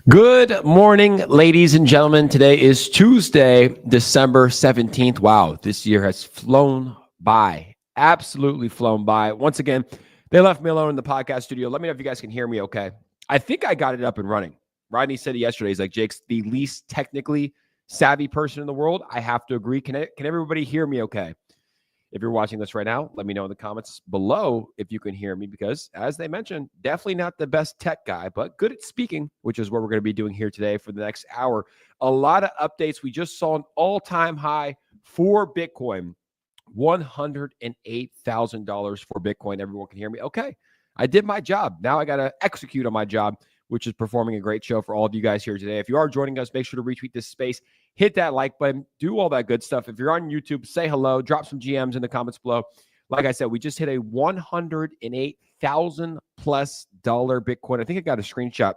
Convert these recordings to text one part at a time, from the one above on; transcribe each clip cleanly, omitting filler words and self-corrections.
Good morning, ladies and gentlemen. Today is Tuesday, December 17th. Wow, this year has flown by, absolutely flown by. Once again, they left me alone in the podcast studio. Let me know if you guys can hear me okay. I think I got it up and running. Rodney said it yesterday. He's like, Jake's the least technically savvy person in the world. I have to agree. Can everybody hear me okay? If you're watching this right now, let me know in the comments below if you can hear me because, as they mentioned, definitely not the best tech guy, but good at speaking, which is what we're going to be doing here today for the next hour. A lot of updates. We just saw an all-time high for Bitcoin, $108,000 for Bitcoin. Everyone can hear me. Okay, I did my job. Now I got to execute on my job, which is performing a great show for all of you guys here today. If you are joining us, make sure to retweet this space. Hit that like button, do all that good stuff. If you're on YouTube, say hello, drop some GMs in the comments below. Like I said, we just hit a $108,000 plus Bitcoin. I think I got a screenshot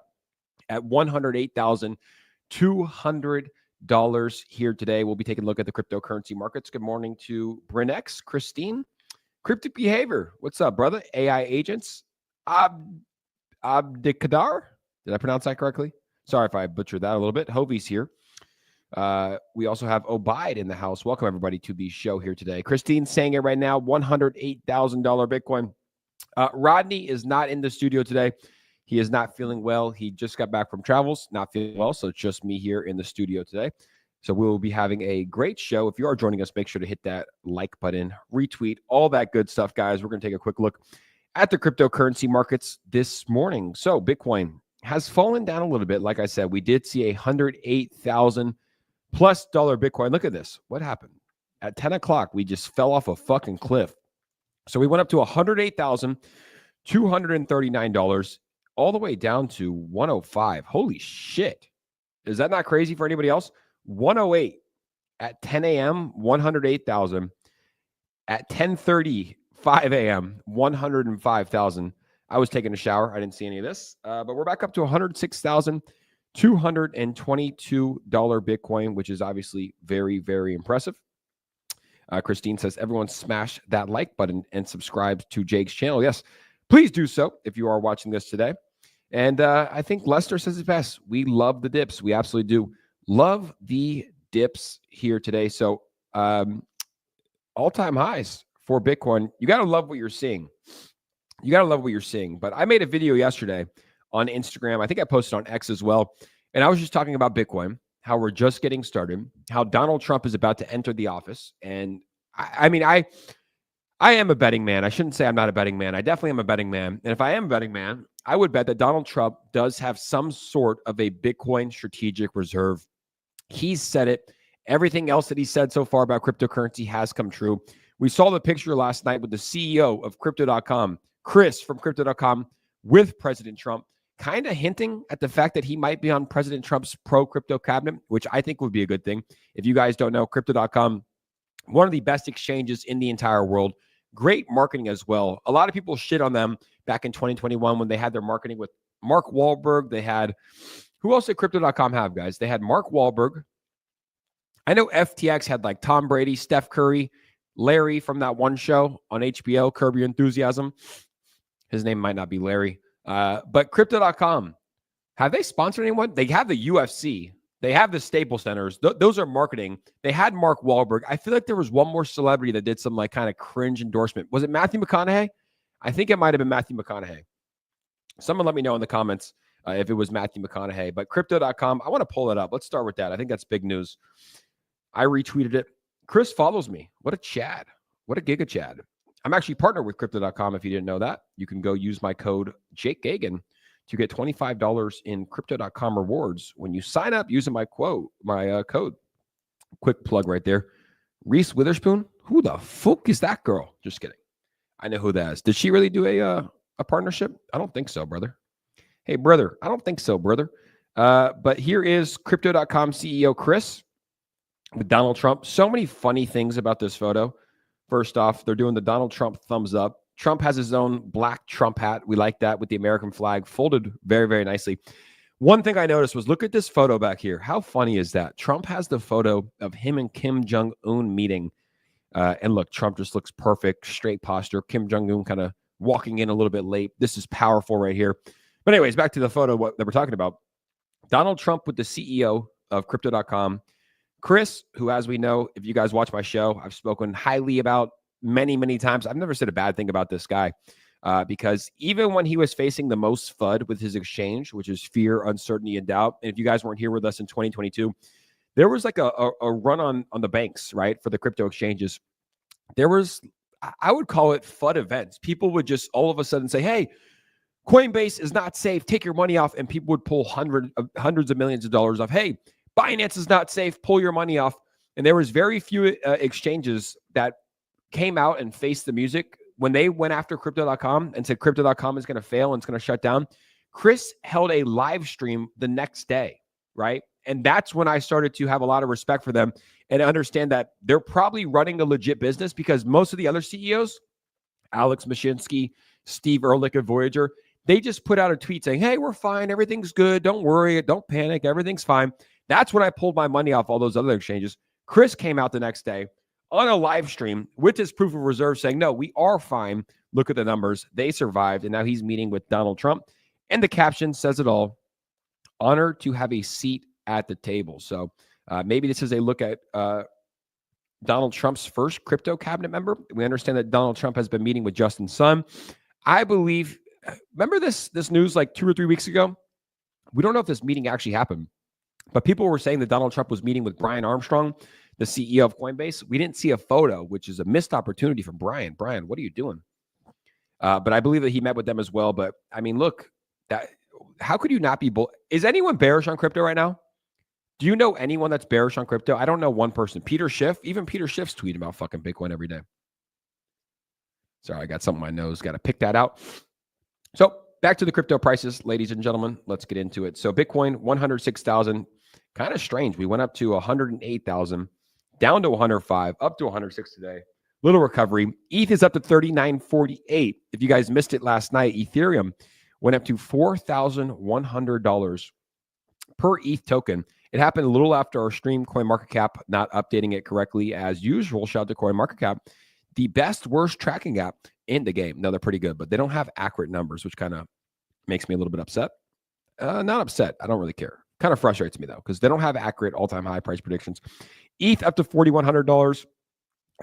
at $108,200 here today. We'll be taking a look at the cryptocurrency markets. Good morning to Brinex, Christine, Cryptic Behavior. What's up, brother? AI Agents, Abdikadar. Did I pronounce that correctly? Sorry if I butchered that a little bit. Hovey's here. We also have Obaid in the house. Welcome, everybody, to the show here today. Christine saying it right now, $108,000 Bitcoin. Rodney is not in the studio today. He is not feeling well. He just got back from travels, not feeling well, so it's just me here in the studio today. So we will be having a great show. If you are joining us, make sure to hit that like button, retweet, all that good stuff, guys. We're going to take a quick look at the cryptocurrency markets this morning. So Bitcoin has fallen down a little bit. Like I said, we did see a $108,000 plus Bitcoin. Look at this. What happened? At 10 o'clock, we just fell off a fucking cliff. So we went up to $108,239 all the way down to 105. Holy shit. Is that not crazy for anybody else? 108 at 10 a.m., 108,000. At 10:35 a.m., 105,000. I was taking a shower. I didn't see any of this. But we're back up to $106,222 Bitcoin, which is obviously very, very impressive. Christine says, everyone smash that like button and subscribe to Jake's channel. Yes, please do so if you are watching this today. And I think Lester says it best. We love the dips. We absolutely do love the dips here today. So all-time highs for Bitcoin. You got to love what you're seeing. You got to love what you're seeing. But I made a video yesterday on Instagram. I think I posted on X as well. And I was just talking about Bitcoin, how we're just getting started, how Donald Trump is about to enter the office. And I mean, I am a betting man. I shouldn't say I'm not a betting man. I definitely am a betting man. And if I am a betting man, I would bet that Donald Trump does have some sort of a Bitcoin strategic reserve. He's said it. Everything else that he said so far about cryptocurrency has come true. We saw the picture last night with the CEO of Crypto.com, Chris from Crypto.com, with President Trump, kind of hinting at the fact that he might be on President Trump's pro-crypto cabinet, which I think would be a good thing. If you guys don't know, Crypto.com, one of the best exchanges in the entire world. Great marketing as well. A lot of people shit on them back in 2021 when they had their marketing with Mark Wahlberg. They had, who else did Crypto.com have, guys? They had Mark Wahlberg. I know FTX had like Tom Brady, Steph Curry, Larry from that one show on HBO, Curb Your Enthusiasm. His name might not be Larry. But Crypto.com, have they sponsored anyone? They have the UFC. They have the Staples Centers. Those are marketing. They had Mark Wahlberg. I feel like there was one more celebrity that did some like kind of cringe endorsement. Was it Matthew McConaughey? I think it might have been Matthew McConaughey. Someone let me know in the comments if it was Matthew McConaughey. But Crypto.com, I want to pull it up. Let's start with that. I think that's big news. I retweeted it. Chris follows me. What a Chad. What a giga Chad. I'm actually partnered with Crypto.com if you didn't know that. You can go use my code Jake Gagan to get $25 in Crypto.com rewards when you sign up using my code. Quick plug right there. Reese Witherspoon. Who the fuck is that girl? Just kidding. I know who that is. Did she really do a partnership? I don't think so, brother. Hey, brother. I don't think so, brother. But here is Crypto.com CEO Chris with Donald Trump. So many funny things about this photo. First off, they're doing the Donald Trump thumbs up. Trump has his own black Trump hat. We like that with the American flag folded very, very nicely. One thing I noticed was, look at this photo back here. How funny is that? Trump has the photo of him and Kim Jong-un meeting. And look, Trump just looks perfect, straight posture. Kim Jong-un kind of walking in a little bit late. This is powerful right here. But anyways, back to the photo that we're talking about. Donald Trump with the CEO of crypto.com. Chris, who, as we know, if you guys watch my show, I've spoken highly about many, many times. I've never said a bad thing about this guy because even when he was facing the most FUD with his exchange, which is fear, uncertainty, and doubt, and if you guys weren't here with us in 2022, there was like a run on the banks, right, for the crypto exchanges. There was, I would call it FUD events. People would just all of a sudden say, hey, Coinbase is not safe. Take your money off. And people would pull hundreds of millions of dollars off. Hey, Binance is not safe. Pull your money off. And there was very few exchanges that came out and faced the music. When they went after crypto.com and said crypto.com is going to fail and it's going to shut down, Chris held a live stream the next day, right? And that's when I started to have a lot of respect for them and understand that they're probably running a legit business, because most of the other CEOs, Alex Mashinsky, Steve Ehrlich of Voyager, they just put out a tweet saying, hey, we're fine. Everything's good. Don't worry. Don't panic. Everything's fine. That's when I pulled my money off all those other exchanges. Chris came out the next day on a live stream with his proof of reserve saying, no, we are fine. Look at the numbers. They survived. And now he's meeting with Donald Trump. And the caption says it all. Honored to have a seat at the table. So maybe this is a look at Donald Trump's first crypto cabinet member. We understand that Donald Trump has been meeting with Justin Sun. I believe, remember this news like 2 or 3 weeks ago? We don't know if this meeting actually happened, but people were saying that Donald Trump was meeting with Brian Armstrong, the CEO of Coinbase. We didn't see a photo, which is a missed opportunity for Brian. Brian, what are you doing? But I believe that he met with them as well. But I mean, look, how could you not be Is anyone bearish on crypto right now? Do you know anyone that's bearish on crypto? I don't know one person. Peter Schiff, even Peter Schiff's tweeting about fucking Bitcoin every day. Sorry, I got something in my nose. Got to pick that out. So back to the crypto prices, ladies and gentlemen. Let's get into it. So Bitcoin, 106,000. Kind of strange. We went up to 108,000, down to 105, up to 106 today. Little recovery. ETH is up to 39.48. If you guys missed it last night, Ethereum went up to $4,100 per ETH token. It happened a little after our stream. CoinMarketCap not updating it correctly as usual. Shout out to CoinMarketCap, the best worst tracking app in the game. No, they're pretty good, but they don't have accurate numbers, which kind of makes me a little bit upset. Not upset. I don't really care. Kind of frustrates me though, because they don't have accurate all-time high price predictions. ETH up to $4,100,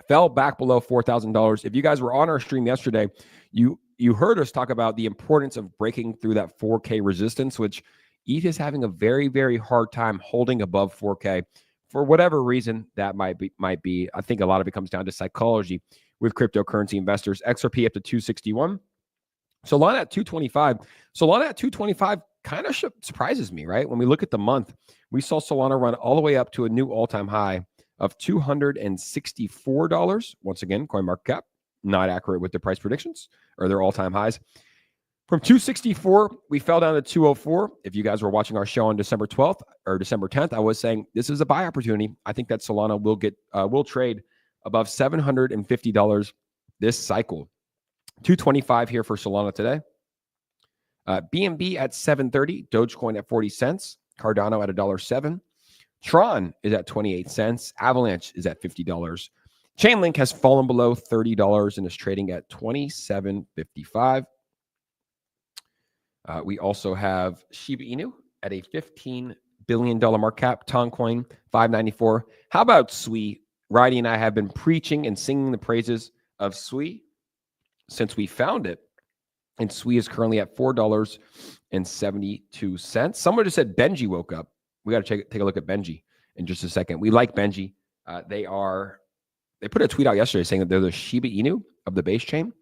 fell back below $4,000. If you guys were on our stream yesterday, you heard us talk about the importance of breaking through that 4K resistance, which ETH is having a very, very hard time holding above 4K for whatever reason that might be. I think a lot of it comes down to psychology with cryptocurrency investors. XRP up to 261. Solana at 225. Solana at 225 kind of surprises me, right? When we look at the month, we saw Solana run all the way up to a new all-time high of $264. Once again, CoinMarketCap, not accurate with their price predictions or their all-time highs. From 264, we fell down to 204. If you guys were watching our show on December 12th or December 10th, I was saying this is a buy opportunity. I think that Solana will trade above $750 this cycle. 225 here for Solana today. BNB at 730, Dogecoin at 40 cents, Cardano at $1.07. Tron is at 28 cents. Avalanche is at $50. Chainlink has fallen below $30 and is trading at $27.55. We also have Shiba Inu at a $15 billion market cap. Toncoin, $5.94. How about SWI? Ridey and I have been preaching and singing the praises of SWI since we found it. And SWI is currently at $4.72. Someone just said Benji woke up. We got to take a look at Benji in just a second. We like Benji. They put a tweet out yesterday saying that they're the Shiba Inu of the base chain.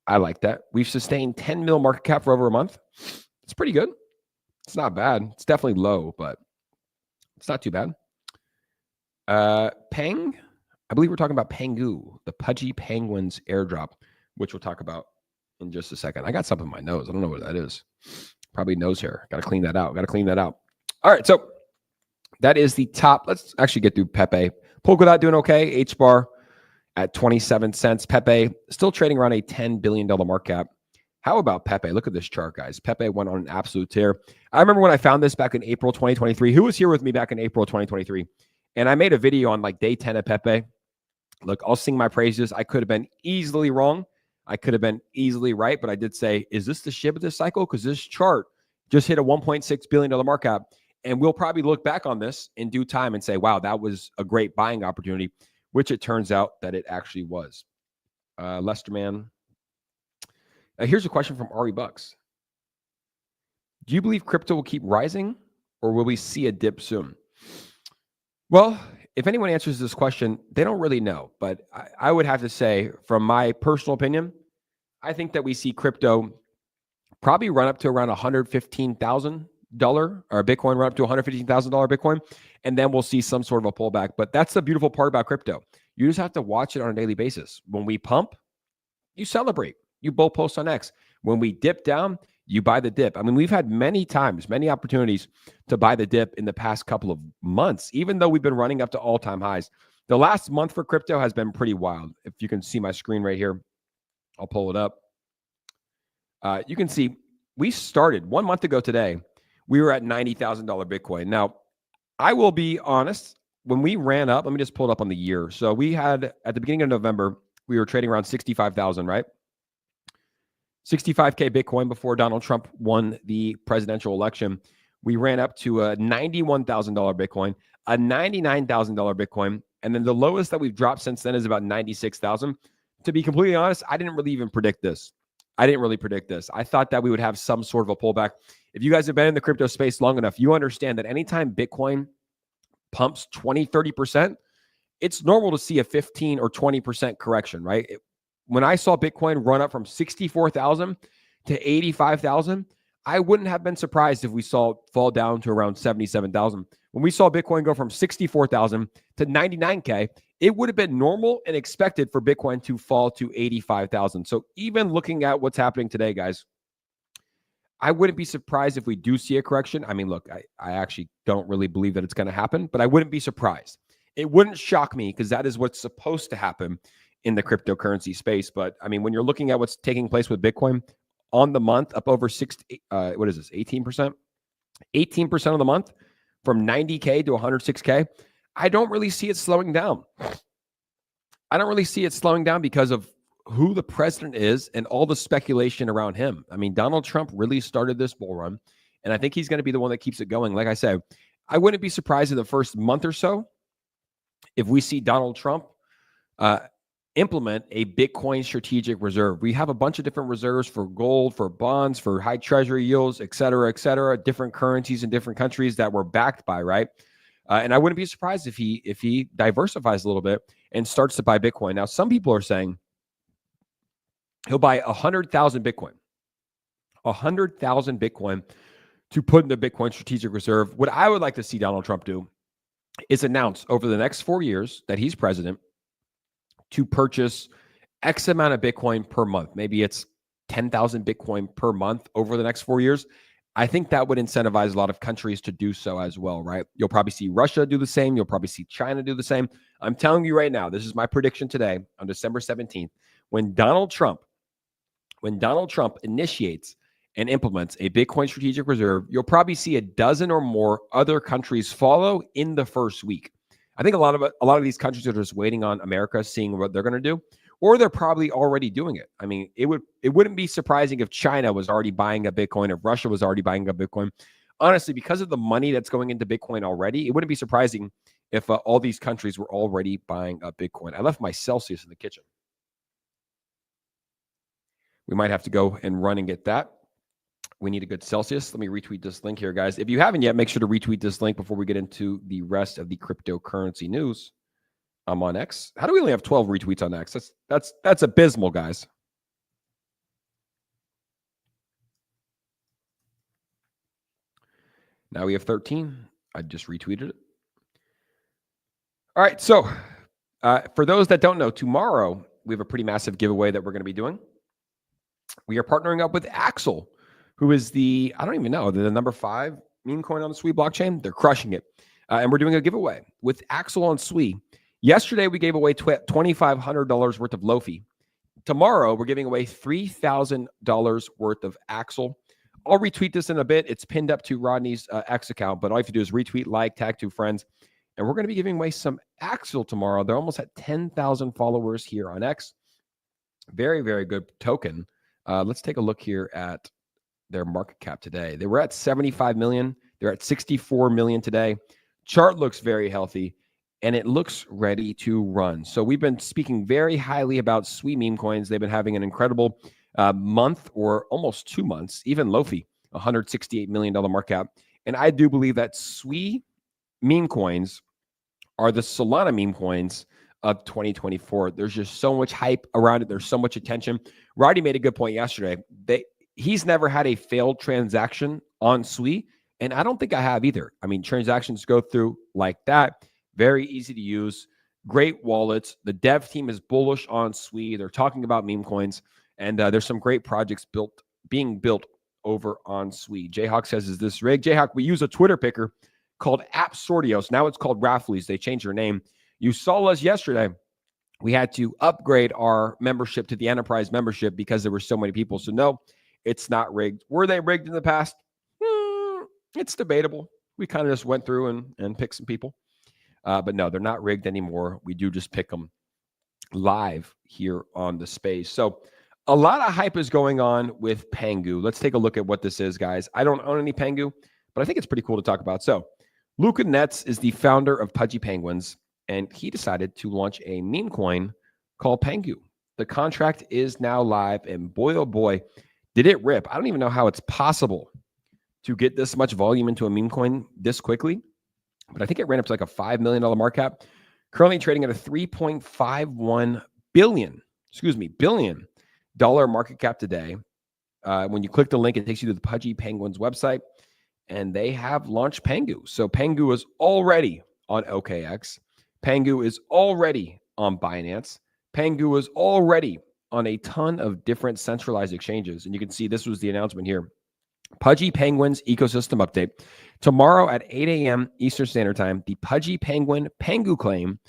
I like that. We've sustained 10 mil market cap for over a month. It's pretty good. It's not bad. It's definitely low, but it's not too bad. Peng, I believe we're talking about Pengu, the Pudgy Penguins airdrop, which we'll talk about in just a second. I got something in my nose. I don't know what that is. Probably nose hair. Got to clean that out. All right, so that is the top. Let's actually get through Pepe. Polkadot doing okay. H-bar at 27 cents. Pepe still trading around a $10 billion market cap. How about Pepe? Look at this chart, guys. Pepe went on an absolute tear. I remember when I found this back in April 2023. Who was here with me back in April 2023? And I made a video on like day 10 of Pepe. Look, I'll sing my praises. I could have been easily wrong. I could have been easily right, but I did say, is this the ship of this cycle? Because this chart just hit a $1.6 billion market cap. And we'll probably look back on this in due time and say, wow, that was a great buying opportunity, which it turns out that it actually was. Lesterman. Here's a question from Ari Bucks. Do you believe crypto will keep rising, or will we see a dip soon? Well, if anyone answers this question, they don't really know. But I would have to say, from my personal opinion, I think that we see crypto probably run up to around $115,000 or Bitcoin run up to $115,000 Bitcoin, and then we'll see some sort of a pullback. But that's the beautiful part about crypto. You just have to watch it on a daily basis. When we pump, you celebrate. You both post on X. When we dip down, you buy the dip. I mean, we've had many times, many opportunities to buy the dip in the past couple of months, even though we've been running up to all-time highs. The last month for crypto has been pretty wild. If you can see my screen right here, I'll pull it up. You can see we started 1 month ago today. We were at $90,000 Bitcoin. Now, I will be honest. When we ran up, let me just pull it up on the year. So we had, at the beginning of November, we were trading around 65,000, right? 65K Bitcoin before Donald Trump won the presidential election. We ran up to a $91,000 Bitcoin, a $99,000 Bitcoin, and then the lowest that we've dropped since then is about 96,000. To be completely honest, I didn't really even predict this. I didn't really predict this. I thought that we would have some sort of a pullback. If you guys have been in the crypto space long enough, you understand that anytime Bitcoin pumps 20, 30%, it's normal to see a 15 or 20% correction, right? When I saw Bitcoin run up from 64,000 to 85,000, I wouldn't have been surprised if we saw it fall down to around 77,000. When we saw Bitcoin go from 64,000 to 99K, it would have been normal and expected for Bitcoin to fall to 85,000. So even looking at what's happening today, guys, I wouldn't be surprised if we do see a correction. I mean, look, I actually don't really believe that it's going to happen, but I wouldn't be surprised. It wouldn't shock me because that is what's supposed to happen in the cryptocurrency space. But I mean, when you're looking at what's taking place with Bitcoin on the month, up over 18%? 18% of the month from 90K to 106K. I don't really see it slowing down. I don't really see it slowing down because of who the president is and all the speculation around him. I mean, Donald Trump really started this bull run, and I think he's going to be the one that keeps it going. Like I said, I wouldn't be surprised in the first month or so if we see Donald Trump implement a Bitcoin strategic reserve. We have a bunch of different reserves for gold, for bonds, for high treasury yields, et cetera, different currencies in different countries that we're backed by, right? And I wouldn't be surprised if he diversifies a little bit and starts to buy Bitcoin. Now, some people are saying he'll buy 100,000 Bitcoin, 100,000 Bitcoin to put in the Bitcoin strategic reserve. What I would like to see Donald Trump do is announce over the next 4 years that he's president to purchase X amount of Bitcoin per month. Maybe it's 10,000 Bitcoin per month over the next 4 years. I think that would incentivize a lot of countries to do so as well, right? You'll probably see Russia do the same. You'll probably see China do the same. I'm telling you right now, this is my prediction today on December 17th. When Donald Trump initiates and implements a Bitcoin strategic reserve, you'll probably see a dozen or more other countries follow in the first week. I think a lot of these countries are just waiting on America, seeing what they're going to do, or they're probably already doing it. I mean, it wouldn't be surprising if China was already buying a Bitcoin, if Russia was already buying a Bitcoin. Honestly, because of the money that's going into Bitcoin already, it wouldn't be surprising if all these countries were already buying a Bitcoin. I left my Celsius in the kitchen. We might have to go and run and get that. We need a good Celsius. Let me retweet this link here, guys. If you haven't yet, make sure to retweet this link before we get into the rest of the cryptocurrency news. I'm on X. How do we only have 12 retweets on X? That's abysmal, guys. Now we have 13. I just retweeted it. All right. So for those that don't know, tomorrow we have a pretty massive giveaway that we're going to be doing. We are partnering up with Axel, who is the number 5 meme coin on the Sui blockchain. They're crushing it. And we're doing a giveaway with Axel on Sui. Yesterday, we gave away $2,500 worth of Lofi. Tomorrow, we're giving away $3,000 worth of Axel. I'll retweet this in a bit. It's pinned up to Rodney's X account, but all you have to do is retweet, like, tag 2 friends. And we're going to be giving away some Axel tomorrow. They're almost at 10,000 followers here on X. Very, very good token. Let's take a look here at their market cap today. They were at 75 million. They're at 64 million today. Chart looks very healthy, and it looks ready to run. So we've been speaking very highly about Sui meme coins. They've been having an incredible month or almost 2 months, even Lofi, $168 million market cap. And I do believe that Sui meme coins are the Solana meme coins of 2024. There's just so much hype around it. There's so much attention. Roddy made a good point yesterday. He's never had a failed transaction on Sui, and I don't think I have either. I mean, transactions go through like that. Very easy to use. Great wallets. The dev team is bullish on Sui. They're talking about meme coins, and there's some great projects being built over on Sui. Jayhawk says, is this rigged? Jayhawk, we use a Twitter picker called Sortios. Now it's called Raffles. They changed their name. You saw us yesterday. We had to upgrade our membership to the enterprise membership because there were so many people. So no, it's not rigged. Were they rigged in the past? It's debatable. We kind of just went through and picked some people. But no, they're not rigged anymore. We do just pick them live here on the space. So a lot of hype is going on with Pengu. Let's take a look at what this is, guys. I don't own any Pengu, but I think it's pretty cool to talk about. So Luca Netz is the founder of Pudgy Penguins, and he decided to launch a meme coin called Pengu. The contract is now live, and boy, oh boy, did it rip. I don't even know how it's possible to get this much volume into a meme coin this quickly, but I think it ran up to like a $5 million market cap, currently trading at a $3.51 billion market cap today. When you click the link, it takes you to the Pudgy Penguins website, and they have launched Pengu. So Pengu is already on OKX. Pengu is already on Binance. Pengu is already on a ton of different centralized exchanges. And you can see this was the announcement here. Pudgy Penguins ecosystem update. Tomorrow at 8 a.m. Eastern Standard Time, the Pudgy Penguin Pengu claim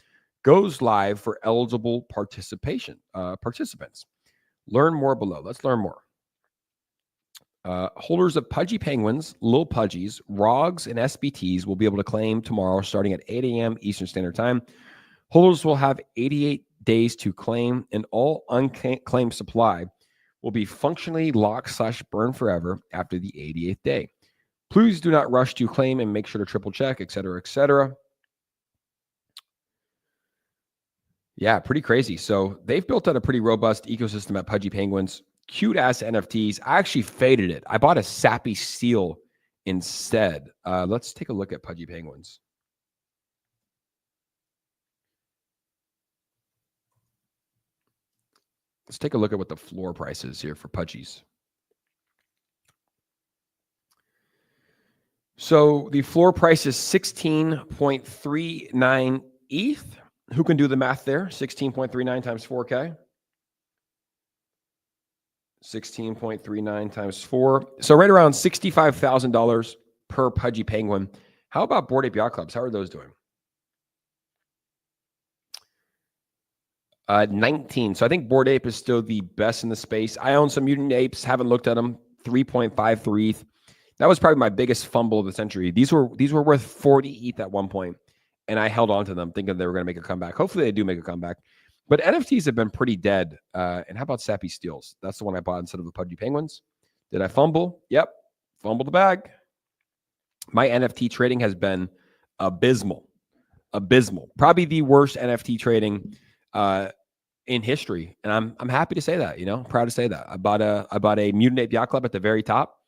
goes live for eligible participants. Learn more below. Let's learn more. Holders of Pudgy Penguins, Lil Pudgies, ROGs, and SBTs will be able to claim tomorrow starting at 8 a.m. Eastern Standard Time. Holders will have 88 days to claim, and all unclaimed supply will be functionally locked/burn forever after the 88th day. Please do not rush to claim and make sure to triple check, etc., etc. Yeah, pretty crazy. So they've built out a pretty robust ecosystem at Pudgy Penguins. Cute ass NFTs. I actually faded it. I bought a Sappy Seal instead. Let's take a look at Pudgy Penguins. Let's take a look at what the floor price is here for Pudgies. So the floor price is 16.39 ETH. Who can do the math there? 16.39 times 4K. 16.39 times 4. So right around $65,000 per Pudgy Penguin. How about Bored Ape Yacht Clubs? How are those doing? 19. So I think Bored Ape is still the best in the space. I own some Mutant Apes. Haven't looked at them. 3.53 ETH. That was probably my biggest fumble of the century. These were worth 40 ETH at one point, and I held on to them thinking they were going to make a comeback. Hopefully they do make a comeback. But NFTs have been pretty dead. And how about Sappy Steels? That's the one I bought instead of the Pudgy Penguins. Did I fumble? Yep. Fumble the bag. My NFT trading has been abysmal. Probably the worst NFT trading in history. And I'm happy to say that, proud to say that. I bought a Mutant Ape Yacht Club at the very top,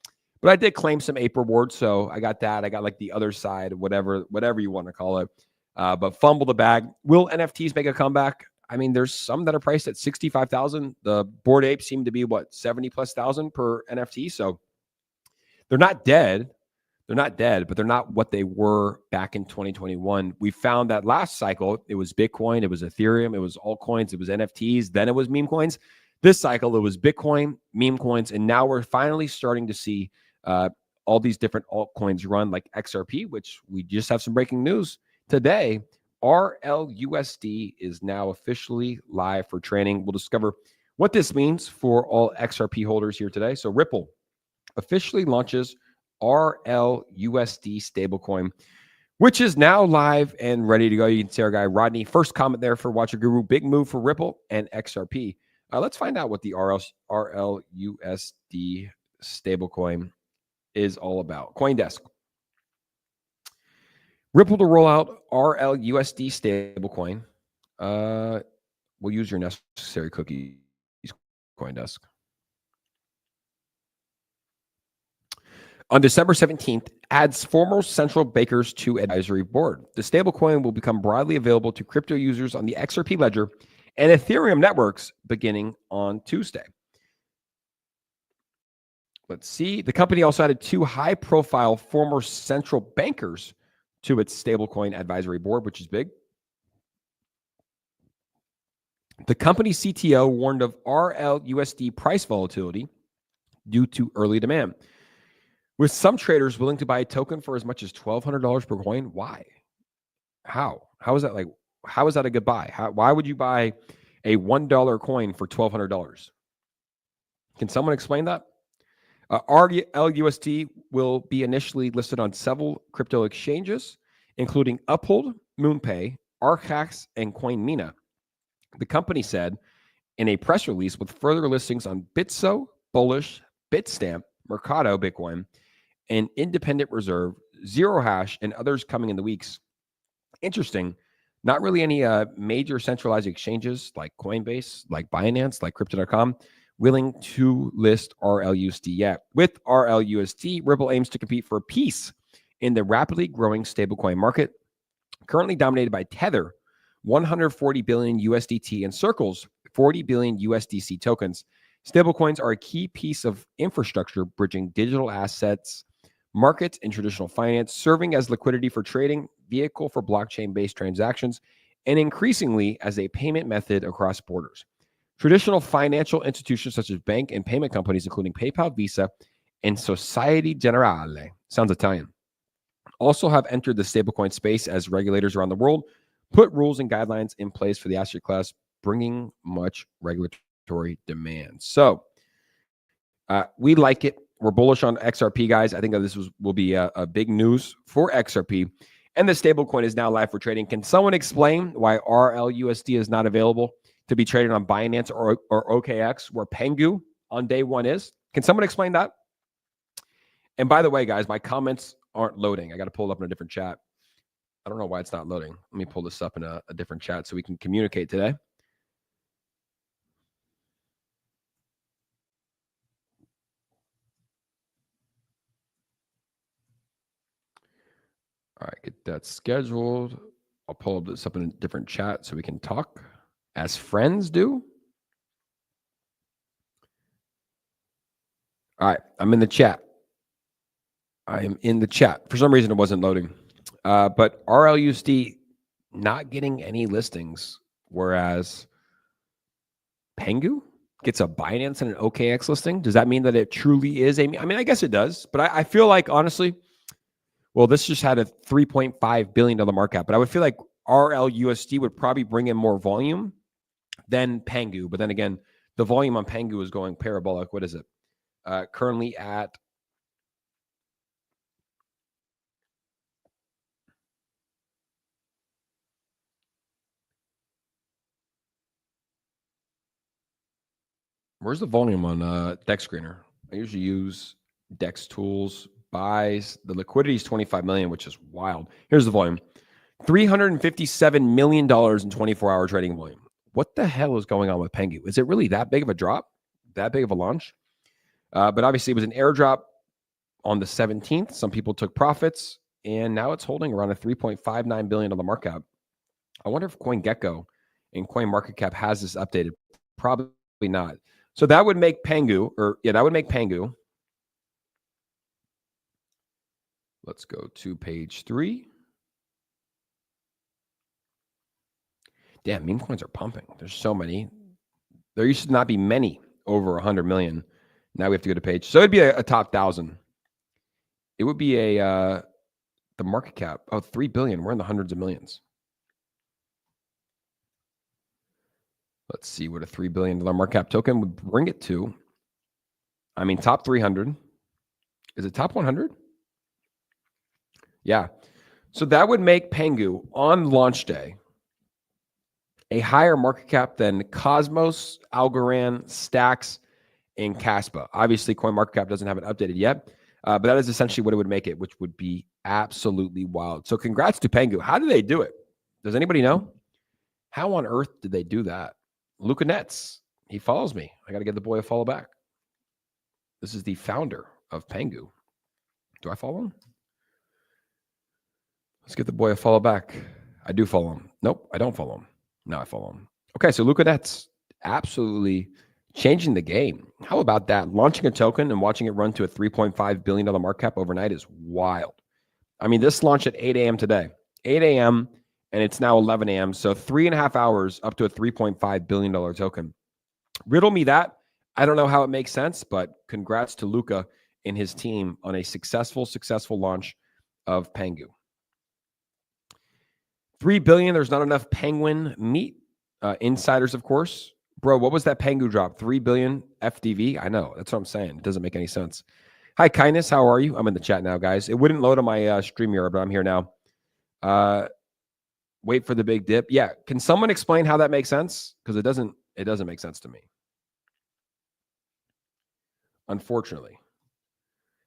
but I did claim some ape rewards. So I got that. I got like the other side, whatever you want to call it. But fumble the bag. Will NFTs make a comeback? I mean, there's some that are priced at 65,000. The Bored Apes seem to be 70+ thousand per NFT. So they're not dead. They're not dead, but they're not what they were back in 2021. We found that last cycle, it was Bitcoin, it was Ethereum, it was altcoins, it was NFTs, then it was meme coins. This cycle, it was Bitcoin, meme coins, and now we're finally starting to see all these different altcoins run like XRP, which we just have some breaking news today. RLUSD is now officially live for trading. We'll discover what this means for all XRP holders here today. So Ripple officially launches RLUSD stablecoin, which is now live and ready to go. You can see our guy Rodney. First comment there for Watcher Guru. Big move for Ripple and XRP. Let's find out what the RLUSD stablecoin is all about. CoinDesk. Ripple to roll out RLUSD stablecoin. We'll use your necessary cookies, CoinDesk. On December 17th, adds former central bankers to advisory board. The stablecoin will become broadly available to crypto users on the XRP ledger and Ethereum networks beginning on Tuesday. Let's see. The company also added 2 high-profile former central bankers to its stablecoin advisory board, which is big. The company CTO warned of RLUSD price volatility due to early demand, with some traders willing to buy a token for as much as $1,200 per coin. Why? How is that how is that a good buy? Why would you buy a $1 coin for $1,200? Can someone explain that? RLUSD will be initially listed on several crypto exchanges, including Uphold, MoonPay, Arcax, and CoinMina. The company said in a press release, with further listings on Bitso, Bullish, Bitstamp, Mercado Bitcoin, and Independent Reserve, Zero Hash, and others coming in the weeks. Interesting. Not really any major centralized exchanges like Coinbase, like Binance, like Crypto.com, willing to list RLUSD yet. With RLUSD, Ripple aims to compete for a piece in the rapidly growing stablecoin market, currently dominated by Tether, 140 billion USDT, and Circle's 40 billion USDC tokens. Stablecoins are a key piece of infrastructure bridging digital assets, markets, and traditional finance, serving as liquidity for trading, vehicle for blockchain-based transactions, and increasingly as a payment method across borders. Traditional financial institutions such as bank and payment companies, including PayPal, Visa, and Societe Generale, sounds Italian, also have entered the stablecoin space as regulators around the world put rules and guidelines in place for the asset class, bringing much regulatory demand. So we like it. We're bullish on XRP, guys. I think that this will be a big news for XRP. And the stablecoin is now live for trading. Can someone explain why RLUSD is not available to be traded on Binance or OKX, where Pengu on day one is? Can someone explain that? And by the way, guys, my comments aren't loading. I got to pull it up in a different chat. I don't know why it's not loading. Let me pull this up in a different chat so we can communicate today. All right, get that scheduled. I'll pull this up in a different chat so we can talk as friends do. All right, I'm in the chat. I am in the chat. For some reason, it wasn't loading. But RLUSD not getting any listings, whereas Pengu gets a Binance and an OKX listing. Does that mean that it truly is I mean, I guess it does, but I feel like, honestly, well, this just had a $3.5 billion market cap, but I would feel like RLUSD would probably bring in more volume than Pengu. But then again, the volume on Pengu is going parabolic. What is it? Currently at where's the volume on Dex Screener? I usually use Dex Tools, buys. The liquidity is 25 million, which is wild. Here's the volume. $357 million in 24-hour trading volume. What the hell is going on with Pengu? Is it really that big of a drop? That big of a launch? But obviously, it was an airdrop on the 17th. Some people took profits, and now it's holding around a $3.59 billion market cap. I wonder if CoinGecko and CoinMarketCap has this updated. Probably not. So that would make Pengu, that would make Pengu. Let's go to page 3. Damn, meme coins are pumping. There's so many. There used to not be many over 100 million. Now we have to go to page. So it'd be a top 1,000. It would be the market cap. Oh, 3 billion. We're in the hundreds of millions. Let's see what a $3 billion market cap token would bring it to. I mean, top 300. Is it top 100? Yeah. So that would make Pengu on launch day a higher market cap than Cosmos, Algorand, Stacks, and Caspa. Obviously, CoinMarketCap doesn't have it updated yet, But that is essentially what it would make it, which would be absolutely wild. So congrats to Pengu. How did they do it? Does anybody know? How on earth did they do that? Luca Nets, he follows me. I got to give the boy a follow back. This is the founder of Pengu. Do I follow him? Let's get the boy a follow back. I do follow him. Nope, I don't follow him. No, I follow him. Okay, so Luca Nets absolutely changing the game. How about that? Launching a token and watching it run to a $3.5 billion market cap overnight is wild. I mean, this launched at 8 a.m. today. 8 a.m. and it's now 11 a.m. So 3.5 hours up to a $3.5 billion token. Riddle me that. I don't know how it makes sense, but congrats to Luca and his team on a successful launch of Pengu. 3 billion. There's not enough penguin meat. Insiders, of course. Bro, what was that Pengu drop? 3 billion FDV? I know. That's what I'm saying. It doesn't make any sense. Hi, Kindness. How are you? I'm in the chat now, guys. It wouldn't load on my StreamYard, but I'm here now. Wait for the big dip. Yeah. Can someone explain how that makes sense? Because it doesn't make sense to me. Unfortunately.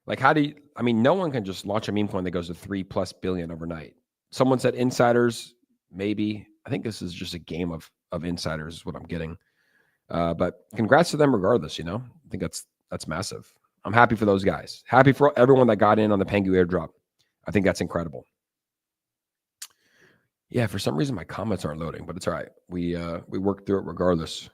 Like, how do you, I mean, no one can just launch a meme coin that goes to 3+ billion overnight. Someone said insiders, maybe. I think this is just a game of insiders is what I'm getting. But congrats to them regardless, you know. I think that's massive. I'm happy for those guys. Happy for everyone that got in on the Pengu airdrop. I think that's incredible. Yeah, for some reason my comments aren't loading, but it's all right. We worked through it regardless.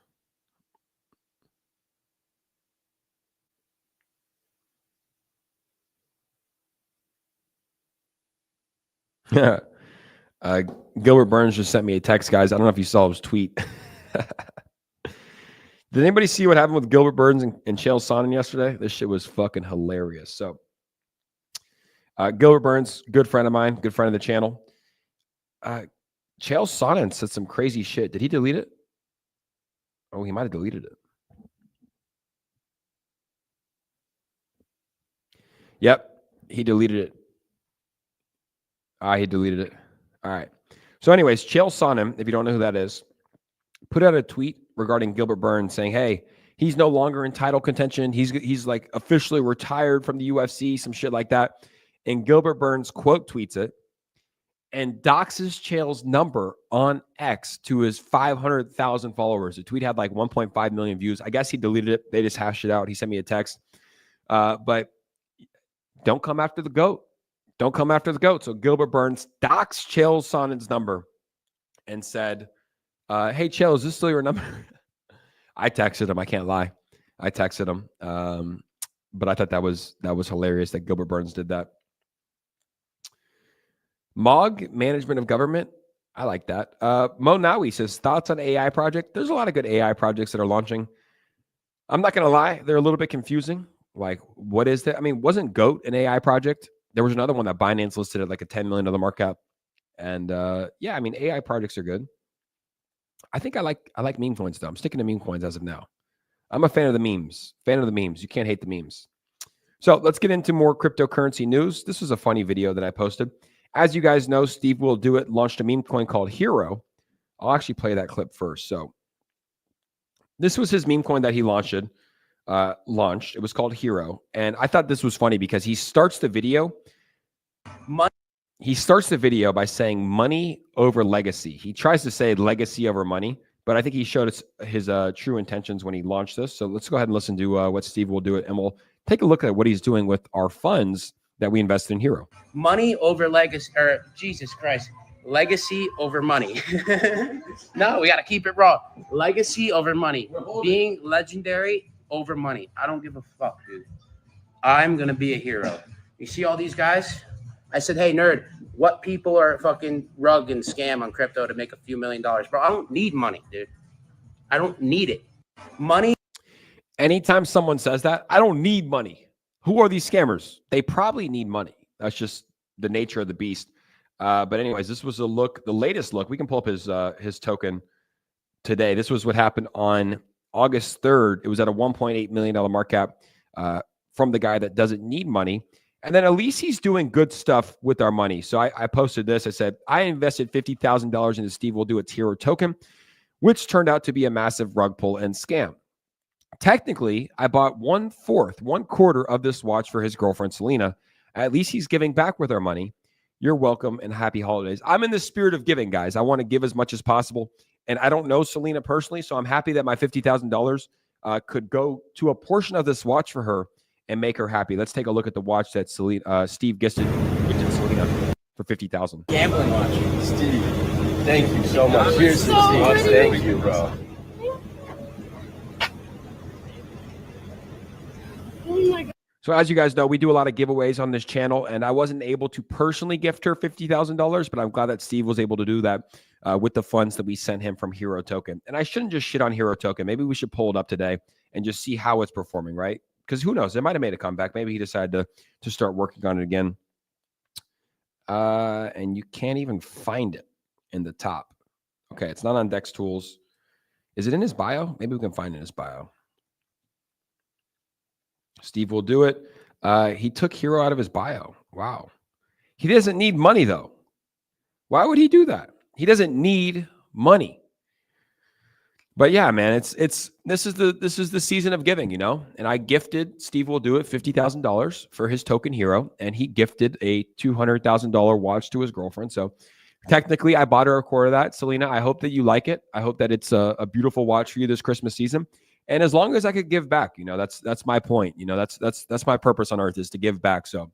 Gilbert Burns just sent me a text, guys. I don't know if you saw his tweet. Did anybody see what happened with Gilbert Burns and Chael Sonnen yesterday? This shit was fucking hilarious. So, Gilbert Burns, good friend of mine, good friend of the channel. Chael Sonnen said some crazy shit. Did he delete it? Oh, he might have deleted it. Yep, he deleted it. He deleted it. All right. So anyways, Chael Sonnen, if you don't know who that is, put out a tweet regarding Gilbert Burns saying, hey, he's no longer in title contention. He's like officially retired from the UFC, some shit like that. And Gilbert Burns quote tweets it and doxes Chael's number on X to his 500,000 followers. The tweet had like 1.5 million views. I guess he deleted it. They just hashed it out. He sent me a text. But don't come after the GOAT. Don't come after the GOAT. So Gilbert Burns doxed Chael Sonnen's number and said, hey, Chael, is this still your number? I texted him. I can't lie. I texted him. But I thought that was hilarious that Gilbert Burns did that. MOG, Management of Government. I like that. Mo Nawi says, thoughts on AI project? There's a lot of good AI projects that are launching. I'm not going to lie. They're a little bit confusing. Like, what is that? I mean, wasn't GOAT an AI project? There was another one that Binance listed at like a $10 million market cap. And yeah, I mean, AI projects are good. I think I like meme coins, though. I'm sticking to meme coins as of now. I'm a fan of the memes. You can't hate the memes. So let's get into more cryptocurrency news. This was a funny video that I posted. As you guys know, Steve Will Do It launched a meme coin called Hero. I'll actually play that clip first. So this was his meme coin that he launched. It was called Hero. And I thought this was funny because he starts the video. He starts the video by saying money over legacy. He tries to say legacy over money, but I think he showed his true intentions when he launched this. So let's go ahead and listen to what Steve Will Do It, and we'll take a look at what he's doing with our funds that we invested in Hero. Money over legacy, or Jesus Christ, legacy over money. No, we got to keep it raw. Legacy over money. Being legendary over money. I don't give a fuck, dude. I'm going to be a hero. You see all these guys? I said, hey, nerd, what people are fucking rug and scam on crypto to make a few $1 million? Bro, I don't need money, dude. I don't need it. Money. Anytime someone says that, I don't need money. Who are these scammers? They probably need money. That's just the nature of the beast. But anyways, this was a look, the latest look. We can pull up his token today. This was what happened on August 3rd. It was at a $1.8 million market cap from the guy that doesn't need money. And then at least he's doing good stuff with our money. So I posted this. I said, I invested $50,000 into Steve Will Do It Hero token, which turned out to be a massive rug pull and scam. Technically, I bought 1/4 of this watch for his girlfriend, Selena. At least he's giving back with our money. You're welcome and happy holidays. I'm in the spirit of giving, guys. I want to give as much as possible. And I don't know Selena personally, so I'm happy that my $50,000 could go to a portion of this watch for her and make her happy. Let's take a look at the watch that Steve gifted Selena for $50,000. Gambling watch. Steve, thank you so much. Here's so the watch. pretty. Thank you, bro. Oh my God. So as you guys know, we do a lot of giveaways on this channel, and I wasn't able to personally gift her $50,000, but I'm glad that Steve was able to do that with the funds that we sent him from Hero Token. And I shouldn't just shit on Hero Token. Maybe we should pull it up today and just see how it's performing, right? Because who knows? It might have made a comeback. Maybe he decided to start working on it again. And you can't even find it in the top. Okay, it's not on Dex Tools. Is it in his bio? Maybe we can find it in his bio. Steve will do it. He took Hero out of his bio. Wow. He doesn't need money, though. Why would he do that? He doesn't need money. But yeah, man, this is the season of giving, you know. And I gifted Steve will do it $50,000 for his token Hero, and he gifted a $200,000 watch to his girlfriend. So technically, I bought her a quarter of that. Selena, I hope that you like it. I hope that it's a beautiful watch for you this Christmas season. And as long as I could give back, you know, that's my point. You know, that's my purpose on earth is to give back. So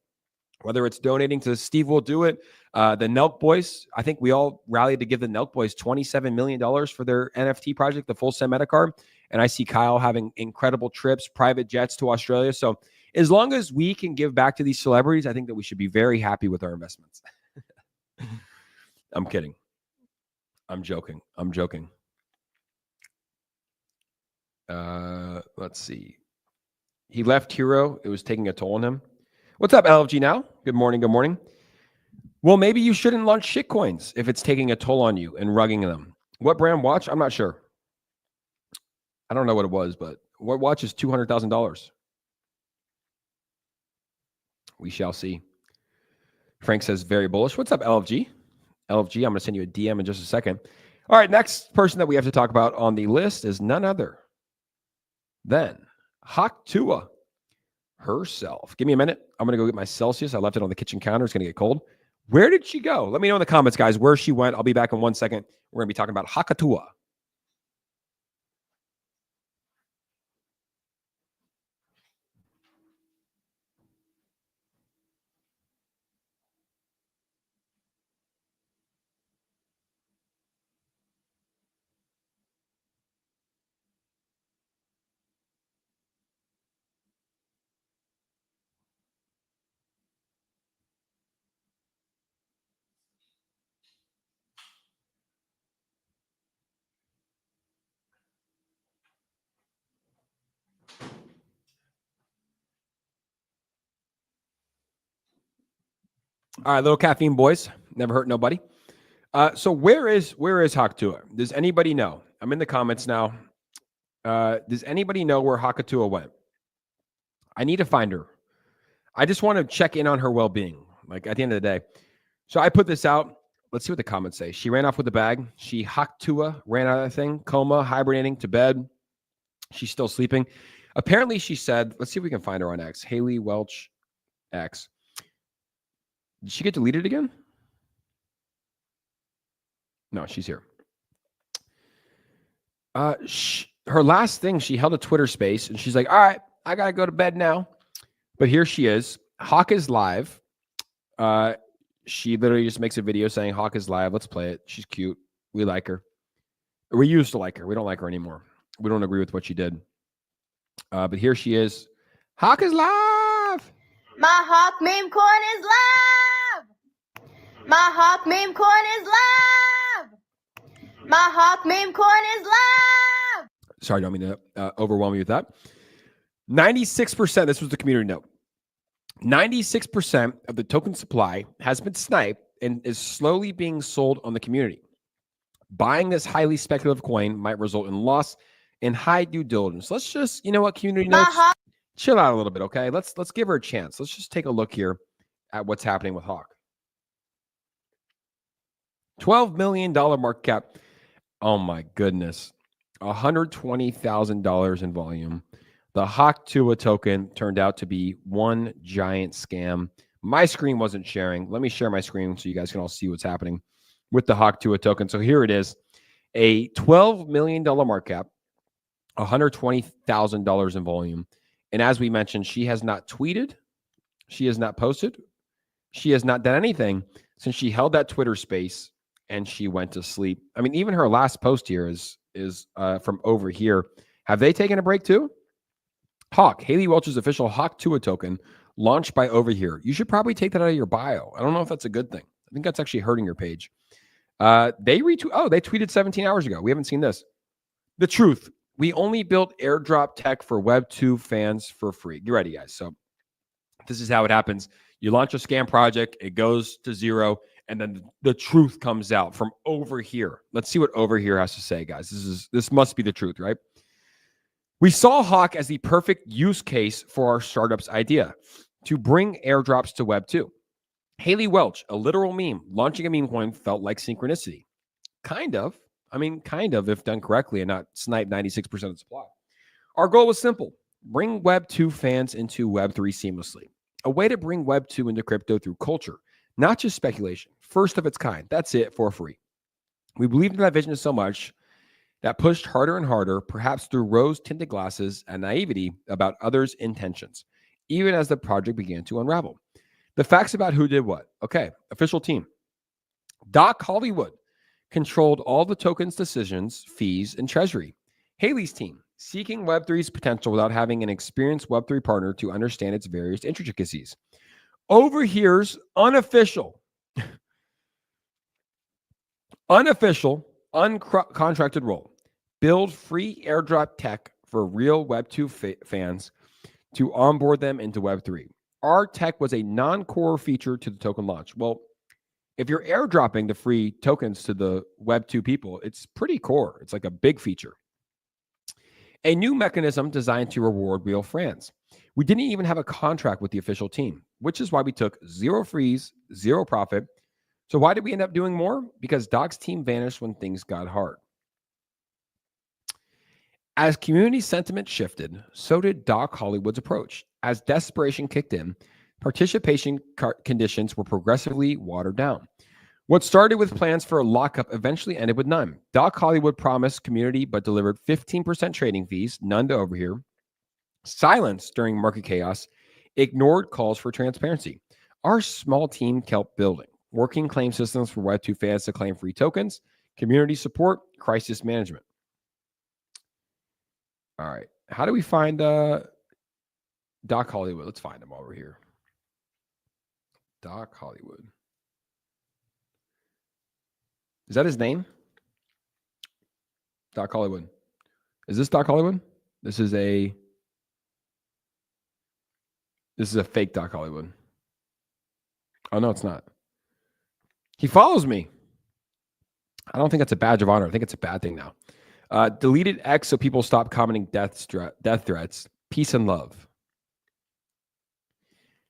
whether it's donating to Steve will do it, the Nelk Boys, I think we all rallied to give the Nelk Boys $27 million for their NFT project, the full Memecoin. And I see Kyle having incredible trips, private jets to Australia. So as long as we can give back to these celebrities, I think that we should be very happy with our investments. I'm kidding. I'm joking. Let's see. He left Hero. It was taking a toll on him. What's up, LFG now? Good morning. Well, maybe you shouldn't launch shitcoins if it's taking a toll on you and rugging them. What brand watch? I'm not sure. I don't know what it was, but what watch is $200,000? We shall see. Frank says very bullish. What's up, LFG? LFG, I'm going to send you a DM in just a second. All right, next person that we have to talk about on the list is none other than Haktua herself. Give me a minute. I'm going to go get my Celsius. I left it on the kitchen counter. It's going to get cold. Where did she go? Let me know in the comments, guys, where she went. I'll be back in 1 second. We're going to be talking about Haktua. All right, little caffeine boys. Never hurt nobody. So where is Haktua? Does anybody know? I'm in the comments now. Does anybody know where Haktua went? I need to find her. I just want to check in on her well-being, like at the end of the day. So I put this out. Let's see what the comments say. She ran off with the bag. She Haktua ran out of the thing, coma, hibernating, to bed. She's still sleeping. Apparently, she said, let's see if we can find her on X. Haley Welch X. Did she get deleted again? No, she's here. Her last thing, she held a Twitter space, and she's like, all right, I got to go to bed now. But here she is. Hawk is live. She literally just makes a video saying Hawk is live. Let's play it. She's cute. We like her. We used to like her. We don't like her anymore. We don't agree with what she did. But here she is. Hawk is live. My Hawk meme coin is live. My Hawk meme coin is live. My Hawk meme coin is live. Sorry, don't mean to overwhelm you with that. 96%, this was the community note. 96% of the token supply has been sniped and is slowly being sold on the community. Buying this highly speculative coin might result in loss and high due diligence. Let's just, you know what, community notes, chill out a little bit, okay? Let's give her a chance. Let's just take a look here at what's happening with Hawk. $12 million market cap. Oh my goodness. $120,000 in volume. The Hawk Tua token turned out to be one giant scam. My screen wasn't sharing. Let me share my screen so you guys can all see what's happening with the Hawk Tua token. So here it is, a $12 million market cap, $120,000 in volume. And as we mentioned, she has not tweeted. She has not posted. She has not done anything since she held that Twitter space and she went to sleep. I mean, even her last post here is from over here. Have they taken a break too? Hawk, Haley Welch's official Hawk Tua token launched by over here. You should probably take that out of your bio. I don't know if that's a good thing. I think that's actually hurting your page. They retweet. Oh, they tweeted 17 hours ago. We haven't seen this. The truth. We only built airdrop tech for Web 2 fans for free. Get ready, guys. So this is how it happens. You launch a scam project, it goes to zero, and then the truth comes out from over here. Let's see what over here has to say, guys. This must be the truth, right? We saw Hawk as the perfect use case for our startup's idea to bring airdrops to Web 2. Haley Welch, a literal meme, launching a meme coin felt like synchronicity. Kind of. I mean, kind of, if done correctly and not snipe 96% of the supply. Our goal was simple. Bring Web 2 fans into Web 3 seamlessly. A way to bring Web 2 into crypto through culture, not just speculation. First of its kind. That's it, for free. We believed in that vision so much that pushed harder and harder, perhaps through rose-tinted glasses and naivety about others' intentions, even as the project began to unravel. The facts about who did what. Okay, official team. Doc Hollywood controlled all the tokens' decisions, fees, and treasury. Haley's team, seeking Web3's potential without having an experienced Web3 partner to understand its various intricacies. Over here's unofficial, uncontracted role. Build free airdrop tech for real Web2 fans to onboard them into Web3. Our tech was a non-core feature to the token launch. Well, if you're airdropping the free tokens to the Web2 people, it's pretty core. It's like a big feature. A new mechanism designed to reward real fans. We didn't even have a contract with the official team, which is why we took 0 freeze, 0 profit. So why did we end up doing more? Because Doc's team vanished when things got hard. As community sentiment shifted, so did Doc Hollywood's approach. As desperation kicked in, participation conditions were progressively watered down. What started with plans for a lockup eventually ended with none. Doc Hollywood promised community but delivered 15% trading fees, none to over here. Silence during market chaos, ignored calls for transparency. Our small team kept building, working claim systems for Web2 fans to claim free tokens, community support, crisis management. All right. How do we find Doc Hollywood? Let's find him over here. Doc Hollywood. Is that his name? Doc Hollywood. Is this Doc Hollywood? This is a fake Doc Hollywood. Oh, no, it's not. He follows me. I don't think that's a badge of honor. I think it's a bad thing now. Deleted X so people stop commenting death threats. Peace and love.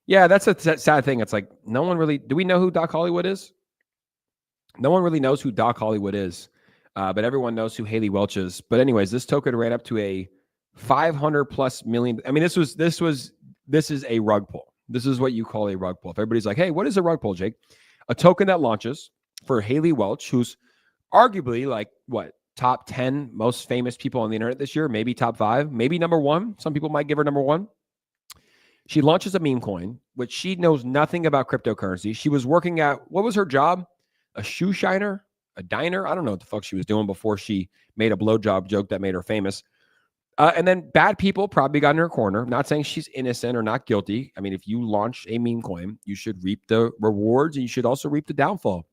Yeah, that's a sad thing. It's like no one really... Do we know who Doc Hollywood is? No one really knows who Doc Hollywood is, but everyone knows who Haley Welch is. But anyways, this token ran up to a 500 plus million. I mean, this is a rug pull. This is what you call a rug pull. If everybody's like, hey, what is a rug pull, Jake? A token that launches for Haley Welch, who's arguably like top 10 most famous people on the internet this year, maybe top 5, maybe number 1. Some people might give her number 1. She launches a meme coin, which she knows nothing about cryptocurrency. She was working at, what was her job? A shoe shiner, a diner. I don't know what the fuck she was doing before she made a blowjob joke that made her famous. And then bad people probably got in her corner. I'm not saying she's innocent or not guilty. I mean, if you launch a meme coin, you should reap the rewards and you should also reap the downfall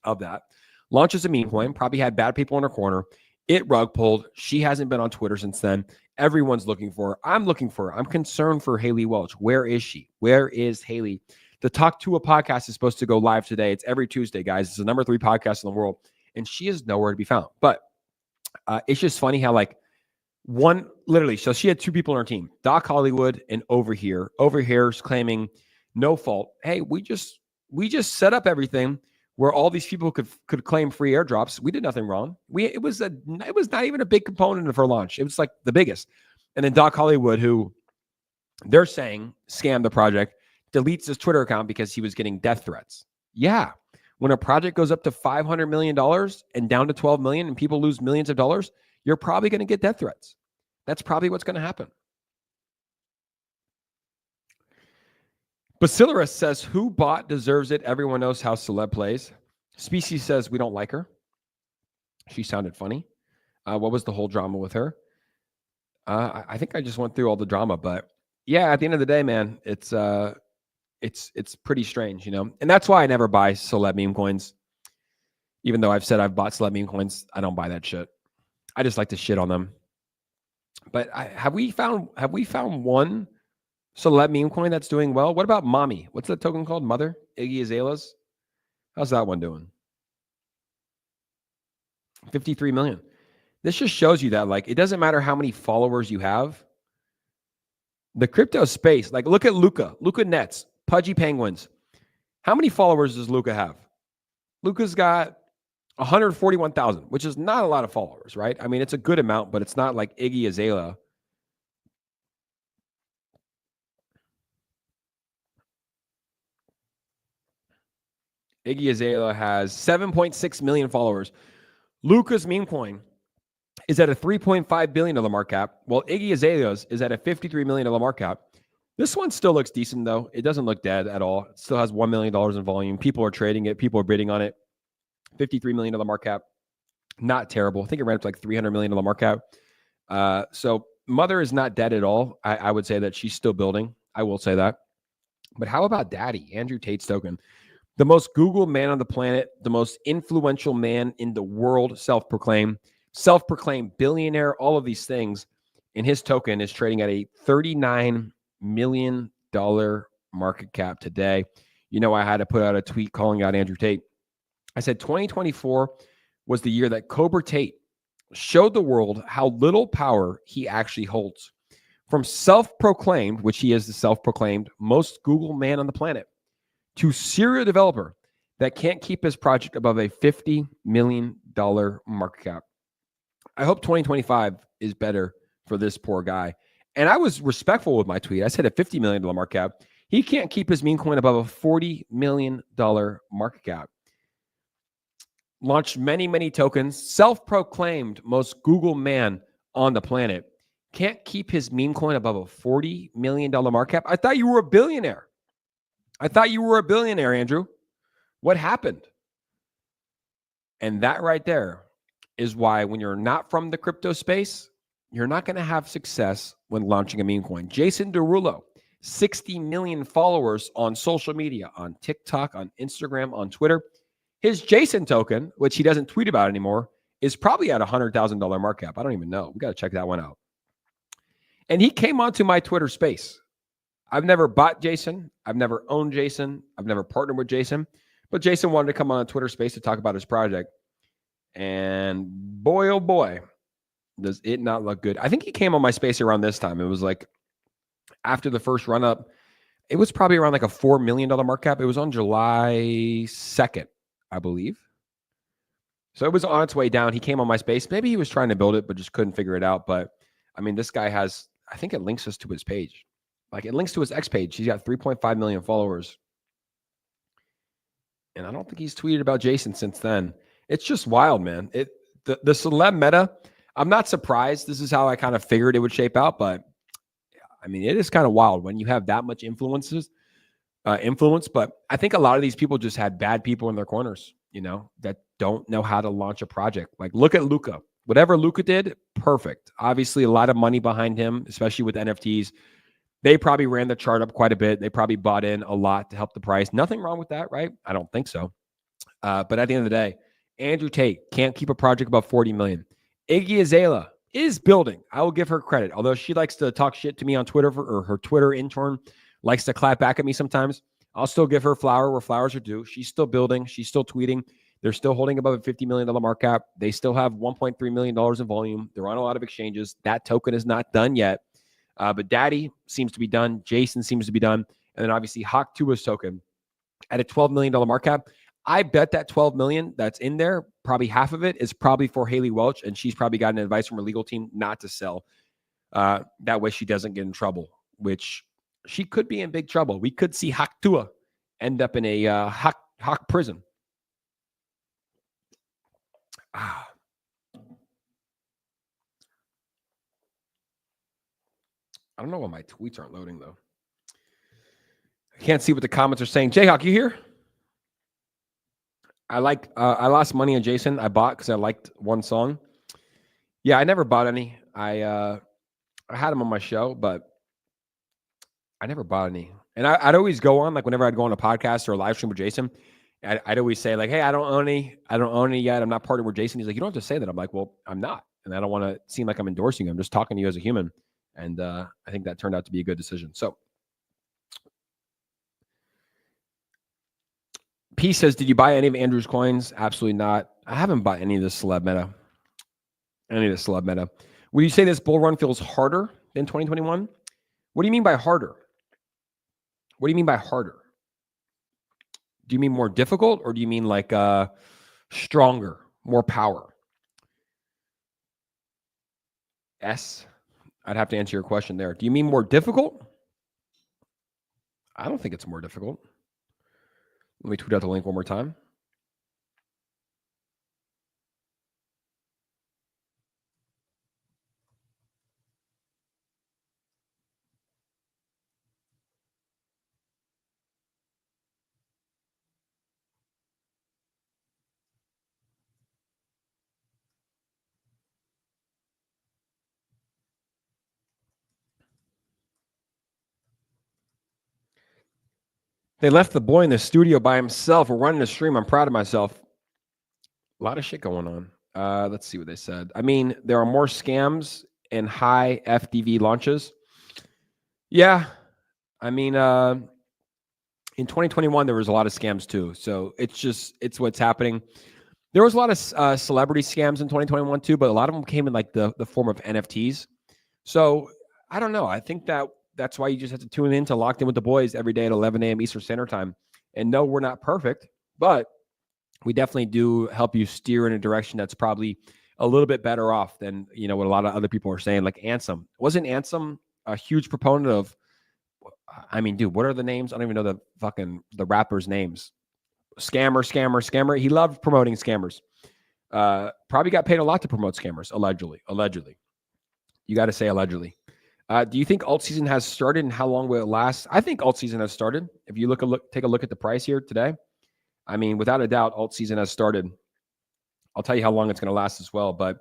of that. Launches a meme coin, probably had bad people in her corner. It rug pulled. She hasn't been on Twitter since then. Everyone's looking for her. I'm looking for her. I'm concerned for Haley Welch. Where is she? Where is Haley? The Talk to a podcast is supposed to go live today. It's every Tuesday, guys. It's the number 3 podcast in the world. And she is nowhere to be found. But it's just funny how so she had 2 people on her team, Doc Hollywood and Over Here's claiming no fault. Hey, we just set up everything where all these people could claim free airdrops. We did nothing wrong. It was not even a big component of her launch. It was like the biggest. And then Doc Hollywood, who they're saying scammed the project, deletes his Twitter account because he was getting death threats. Yeah. When a project goes up to $500 million and down to 12 million and people lose millions of dollars, you're probably going to get death threats. That's probably what's going to happen. Basilarus says, who bought deserves it? Everyone knows how celeb plays. Species says, we don't like her. She sounded funny. What was the whole drama with her? I think I just went through all the drama, but yeah, at the end of the day, man, it's pretty strange, you know? And that's why I never buy celeb meme coins. Even though I've said I've bought celeb meme coins, I don't buy that shit. I just like to shit on them. But have we found one celeb meme coin that's doing well? What about Mommy? What's that token called? Mother? Iggy Azalea's? How's that one doing? 53 million. This just shows you that, like, it doesn't matter how many followers you have. The crypto space, like, look at Luca Nets, Pudgy Penguins. How many followers does Luca have? Luca's got 141,000, which is not a lot of followers, right? I mean, it's a good amount, but it's not like Iggy Azalea. Iggy Azalea has 7.6 million followers. Luca's meme coin is at a $3.5 billion market cap, while Iggy Azalea's is at a $53 million market cap. This one still looks decent, though. It doesn't look dead at all. It still has $1 million in volume. People are trading it. People are bidding on it. $53 million market cap. Not terrible. I think it ran up to like $300 million market cap. So Mother is not dead at all. I would say that she's still building. I will say that. But how about Daddy, Andrew Tate's token? The most Googled man on the planet, the most influential man in the world, self-proclaimed billionaire, all of these things. And his token is trading at a $39 million market cap today. You know, I had to put out a tweet calling out Andrew Tate. I said 2024 was the year that Cobra Tate showed the world how little power he actually holds. From self-proclaimed, which he is the self-proclaimed most Google man on the planet, to serial developer that can't keep his project above a $50 million market cap. I hope 2025 is better for this poor guy. And I was respectful with my tweet. I said a $50 million market cap. He can't keep his meme coin above a $40 million market cap. Launched many, many tokens. Self-proclaimed most Google man on the planet. Can't keep his meme coin above a $40 million market cap. I thought you were a billionaire. Andrew. What happened? And that right there is why when you're not from the crypto space, you're not going to have success when launching a meme coin. Jason Derulo, 60 million followers on social media, on TikTok, on Instagram, on Twitter. His Jason token, which he doesn't tweet about anymore, is probably at a $100,000 market cap. I don't even know. We got to check that one out. And he came onto my Twitter space. I've never bought Jason. I've never owned Jason. I've never partnered with Jason. But Jason wanted to come on a Twitter space to talk about his project. And boy, oh boy, does it not look good. I think he came on my space around this time. It was like after the first run up. It was probably around like a $4 million market cap. It was on July 2nd, I believe. So it was on its way down. He came on my space. Maybe he was trying to build it, but just couldn't figure it out. But I mean, this guy has, I think it links us to his page. Like it links to his X page. He's got 3.5 million followers. And I don't think he's tweeted about Jason since then. It's just wild, man. The celeb meta, I'm not surprised. This is how I kind of figured it would shape out. But I mean, it is kind of wild when you have that much influence. But I think a lot of these people just had bad people in their corners, you know, that don't know how to launch a project. Like look at Luca. Whatever Luca did, perfect. Obviously, a lot of money behind him, especially with NFTs. They probably ran the chart up quite a bit. They probably bought in a lot to help the price. Nothing wrong with that, right? I don't think so. But at the end of the day, Andrew Tate can't keep a project above 40 million. Iggy Azalea is building. I will give her credit. Although she likes to talk shit to me on Twitter, or her Twitter intern likes to clap back at me sometimes, I'll still give her flower where flowers are due. She's still building. She's still tweeting. They're still holding above a $50 million market cap. They still have $1.3 million in volume. They're on a lot of exchanges. That token is not done yet. But Daddy seems to be done. Jason seems to be done. And then obviously Hawk Tua's token at a $12 million market cap. I bet that $12 million that's in there, probably half of it is probably for Haley Welch. And she's probably gotten advice from her legal team not to sell That way she doesn't get in trouble, which she could be in big trouble. We could see Haktua end up in a Hak prison. I don't know why my tweets aren't loading, though. I can't see what the comments are saying. Jayhawk, you here? I lost money on Jason. I bought because I liked one song. Yeah, I never bought any. I had him on my show, but I never bought any. And I'd always go on, like whenever I'd go on a podcast or a live stream with Jason, I'd always say like, hey, I don't own any yet. I'm not partnered with Jason. He's like, you don't have to say that. I'm like, well, I'm not. And I don't want to seem like I'm endorsing you. I'm just talking to you as a human. And I think that turned out to be a good decision. So P says, did you buy any of Andrew's coins? Absolutely not. I haven't bought any of this celeb meta. Would you say this bull run feels harder than 2021? What do you mean by harder? What do you mean by harder? Do you mean more difficult, or do you mean like stronger, more power? S. I'd have to answer your question there. Do you mean more difficult? I don't think it's more difficult. Let me tweet out the link one more time. They left the boy in the studio by himself. We're running the stream. I'm proud of myself. A lot of shit going on. Let's see what they said. I mean, there are more scams and high FDV launches. Yeah. I mean, in 2021, there was a lot of scams too. So it's what's happening. There was a lot of celebrity scams in 2021 too, but a lot of them came in like the form of NFTs. So I don't know. I think that's why you just have to tune in to Locked In with the Boys every day at 11 a.m. Eastern Standard Time. And no, we're not perfect, but we definitely do help you steer in a direction that's probably a little bit better off than, what a lot of other people are saying. Like Ansem. Wasn't Ansem a huge proponent of, I mean, dude, what are the names? I don't even know the rappers' names. Scammer. He loved promoting scammers. Probably got paid a lot to promote scammers, allegedly. You got to say allegedly. Do you think alt season has started, and how long will it last? I think alt season has started. If you take a look at the price here today, I mean, without a doubt, alt season has started. I'll tell you how long it's going to last as well. But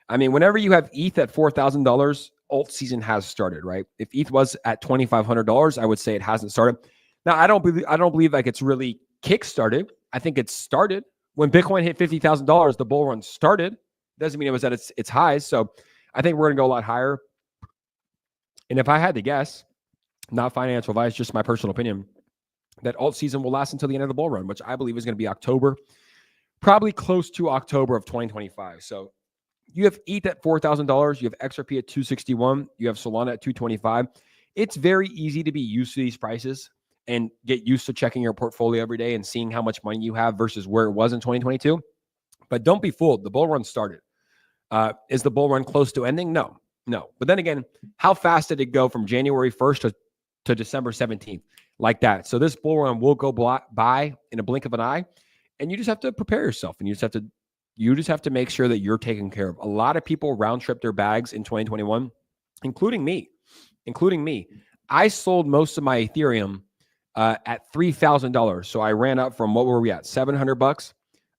I mean, whenever you have ETH at $4,000, alt season has started, right? If ETH was at $2,500, I would say it hasn't started. Now, I don't believe like it's really kick-started. I think it started when Bitcoin hit $50,000. The bull run started. Doesn't mean it was at its highs. So I think we're going to go a lot higher. And if I had to guess, not financial advice, just my personal opinion, that alt season will last until the end of the bull run, which I believe is going to be October, probably close to October of 2025. So you have ETH at $4,000, you have XRP at 261, you have Solana at 225. It's very easy to be used to these prices and get used to checking your portfolio every day and seeing how much money you have versus where it was in 2022. But don't be fooled. The bull run started. Is the bull run close to ending? No. But then again, how fast did it go from January 1st to December 17th? Like that. So this bull run will go by in a blink of an eye, and you just have to prepare yourself, and you just have to make sure that you're taken care of. A lot of people round trip their bags in 2021, including me. I sold most of my Ethereum at $3,000. So I ran up from, what were we at? $700, $1,000,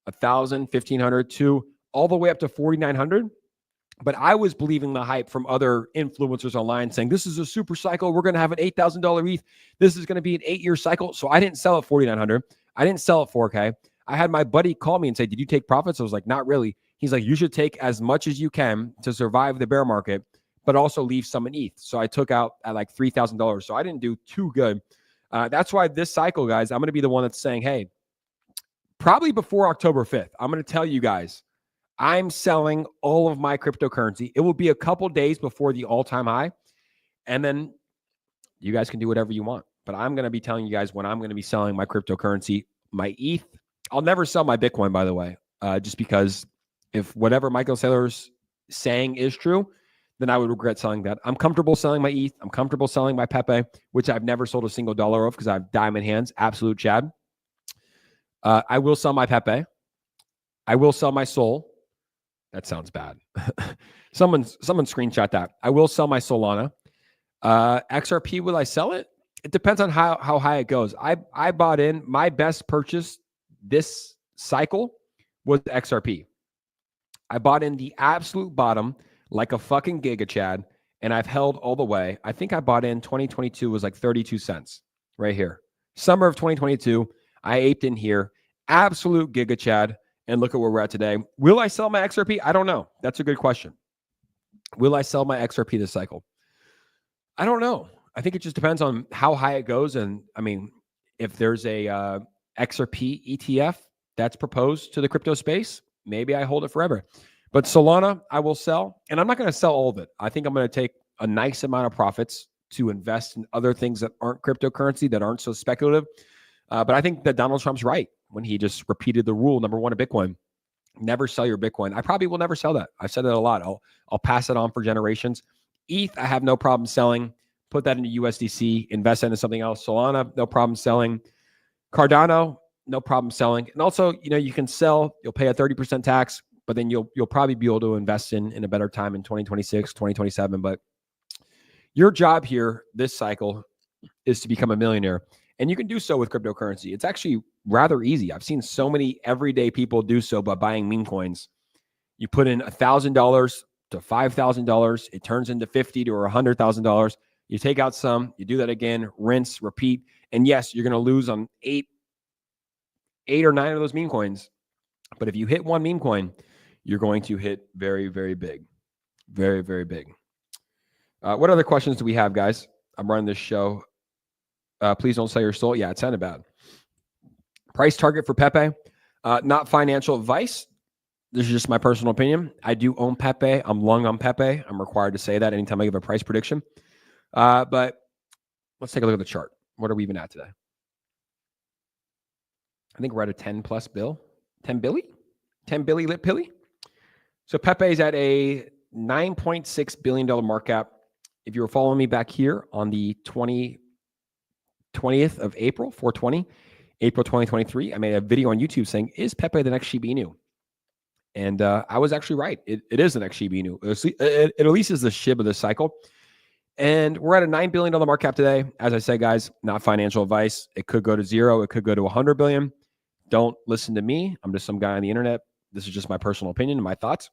$1,500 to all the way up to $4,900. But I was believing the hype from other influencers online saying, this is a super cycle. We're going to have an $8,000 ETH. This is going to be an 8-year cycle. So I didn't sell at $4,900. I didn't sell at $4K. I had my buddy call me and say, did you take profits? I was like, not really. He's like, you should take as much as you can to survive the bear market, but also leave some in ETH. So I took out at like $3,000. So I didn't do too good. That's why this cycle, guys, I'm going to be the one that's saying, hey, probably before October 5th, I'm going to tell you guys, I'm selling all of my cryptocurrency. It will be a couple days before the all-time high. And then you guys can do whatever you want. But I'm going to be telling you guys when I'm going to be selling my cryptocurrency, my ETH. I'll never sell my Bitcoin, by the way, just because if whatever Michael Saylor's saying is true, then I would regret selling that. I'm comfortable selling my ETH. I'm comfortable selling my Pepe, which I've never sold a single dollar of because I have diamond hands, absolute Chad. I will sell my Pepe. I will sell my Sol. That sounds bad. Someone screenshot that. I will sell my Solana. XRP, will I sell it? It depends on how high it goes. I bought in. My best purchase this cycle was XRP. I bought in the absolute bottom like a fucking giga Chad, and I've held all the way. I think I bought in 2022 was like 32 cents right here. Summer of 2022, I aped in here. Absolute giga Chad. And look at where we're at today. Will I sell my XRP? I don't know. That's a good question. Will I sell my XRP this cycle? I don't know. I think it just depends on how high it goes. And I mean, if there's a XRP ETF that's proposed to the crypto space, maybe I hold it forever. But Solana, I will sell. And I'm not going to sell all of it. I think I'm going to take a nice amount of profits to invest in other things that aren't cryptocurrency, that aren't so speculative. But I think that Donald Trump's right when he just repeated the rule number 1 of Bitcoin: never sell your Bitcoin. I probably will never sell that. I've said it a lot. I'll pass it on for generations. ETH, I have no problem selling. Put that into USDC, invest into something else. Solana, no problem selling. Cardano, no problem selling. And also, you can sell. You'll pay a 30% tax, but then you'll probably be able to invest in a better time in 2026, 2027. But your job here this cycle is to become a millionaire. And you can do so with cryptocurrency. It's actually rather easy. I've seen so many everyday people do so by buying meme coins. You put in $1,000 to $5,000. It turns into $50,000 to $100,000. You take out some, you do that again, rinse, repeat. And yes, you're going to lose on eight or 9 of those meme coins. But if you hit one meme coin, you're going to hit very, very big. Very, very big. What other questions do we have, guys? I'm running this show. Please don't sell your soul. Yeah, it sounded bad. Price target for Pepe. Not financial advice. This is just my personal opinion. I do own Pepe. I'm long on Pepe. I'm required to say that anytime I give a price prediction. But let's take a look at the chart. What are we even at today? I think we're at a 10 plus bill. 10 billy? 10 billy lit pilly? So Pepe is at a $9.6 billion market cap. If you were following me back here on the 20th of April, 4/20, April 2023, I made a video on YouTube saying, is Pepe the next Shiba Inu? And I was actually right. It is the next Shiba Inu. It at least is the SHIB of this cycle. And we're at a $9 billion market cap today. As I said, guys, not financial advice. It could go to 0. It could go to 100 billion. Don't listen to me. I'm just some guy on the internet. This is just my personal opinion and my thoughts.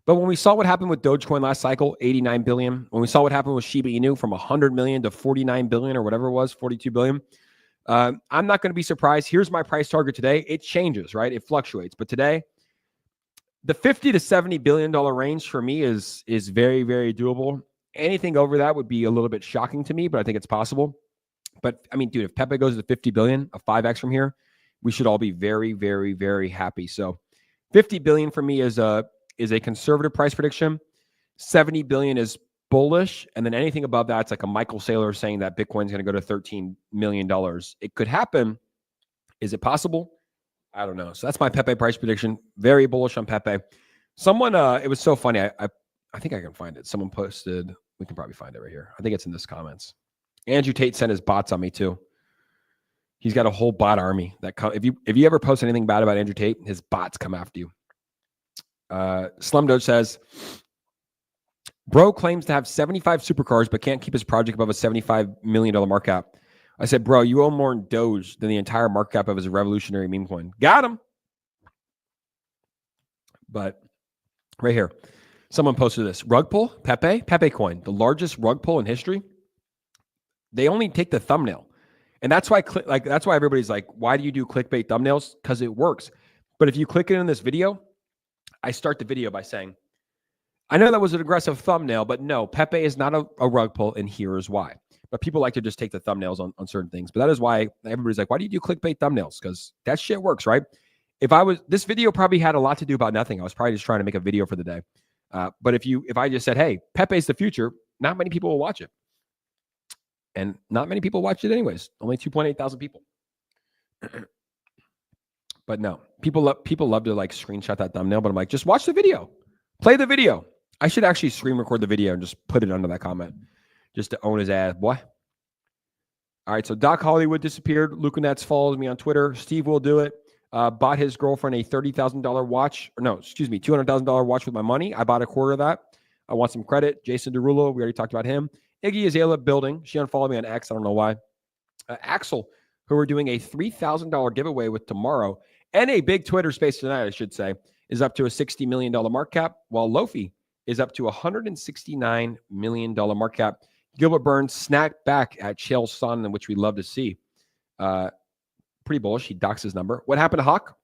But when we saw what happened with Dogecoin last cycle, 89 billion, when we saw what happened with Shiba Inu from 100 million to 49 billion or whatever it was, 42 billion, I'm not going to be surprised. Here's my price target today. It changes, right? It fluctuates. But today, the 50 to $70 billion range for me is very, very doable. Anything over that would be a little bit shocking to me, but I think it's possible. But I mean, dude, if Pepe goes to 50 billion, a 5x from here, we should all be very, very, very happy. So 50 billion for me is a conservative price prediction. 70 billion is bullish. And then anything above that, it's like a Michael Saylor saying that Bitcoin's going to go to $13 million. It could happen. Is it possible? I don't know. So that's my Pepe price prediction. Very bullish on Pepe. Someone, it was so funny. I think I can find it. Someone posted, we can probably find it right here. I think it's in this comments. Andrew Tate sent his bots on me too. He's got a whole bot army that if you ever post anything bad about Andrew Tate, his bots come after you. Slumdog says, bro claims to have 75 supercars, but can't keep his project above a $75 million market cap. I said, bro, you own more in Doge than the entire market cap of his revolutionary meme coin. Got him. But right here, someone posted this. Rug pull, Pepe coin, the largest rug pull in history. They only take the thumbnail. And that's why that's why everybody's like, why do you do clickbait thumbnails? Because it works. But if you click it in this video, I start the video by saying, I know that was an aggressive thumbnail, but no, Pepe is not a rug pull, and here is why. But people like to just take the thumbnails on certain things. But that is why everybody's like, why do you do clickbait thumbnails? Because that shit works, right? This video probably had a lot to do about nothing. I was probably just trying to make a video for the day. But if I just said, hey, Pepe's the future, not many people will watch it. And not many people watched it anyways. Only 2.8 thousand people. But no, people love to like screenshot that thumbnail. But I'm like, just watch the video. Play the video. I should actually screen record the video and just put it under that comment just to own his ass, boy. All right, so Doc Hollywood disappeared. Luca Nets follows me on Twitter. Steve will do it. Bought his girlfriend a $30,000 watch. Or no, excuse me, $200,000 watch with my money. I bought a quarter of that. I want some credit. Jason Derulo, we already talked about him. Iggy Azalea building. She unfollowed me on X. I don't know why. Axel, who we're doing a $3,000 giveaway with tomorrow, and a big Twitter space tonight, I should say, is up to a $60 million market cap, while Lofi is up to a $169 million market cap. Gilbert Burns snapped back at Chael Sonnen, which we love to see. Pretty bullish. He docks his number. What happened to Hawk?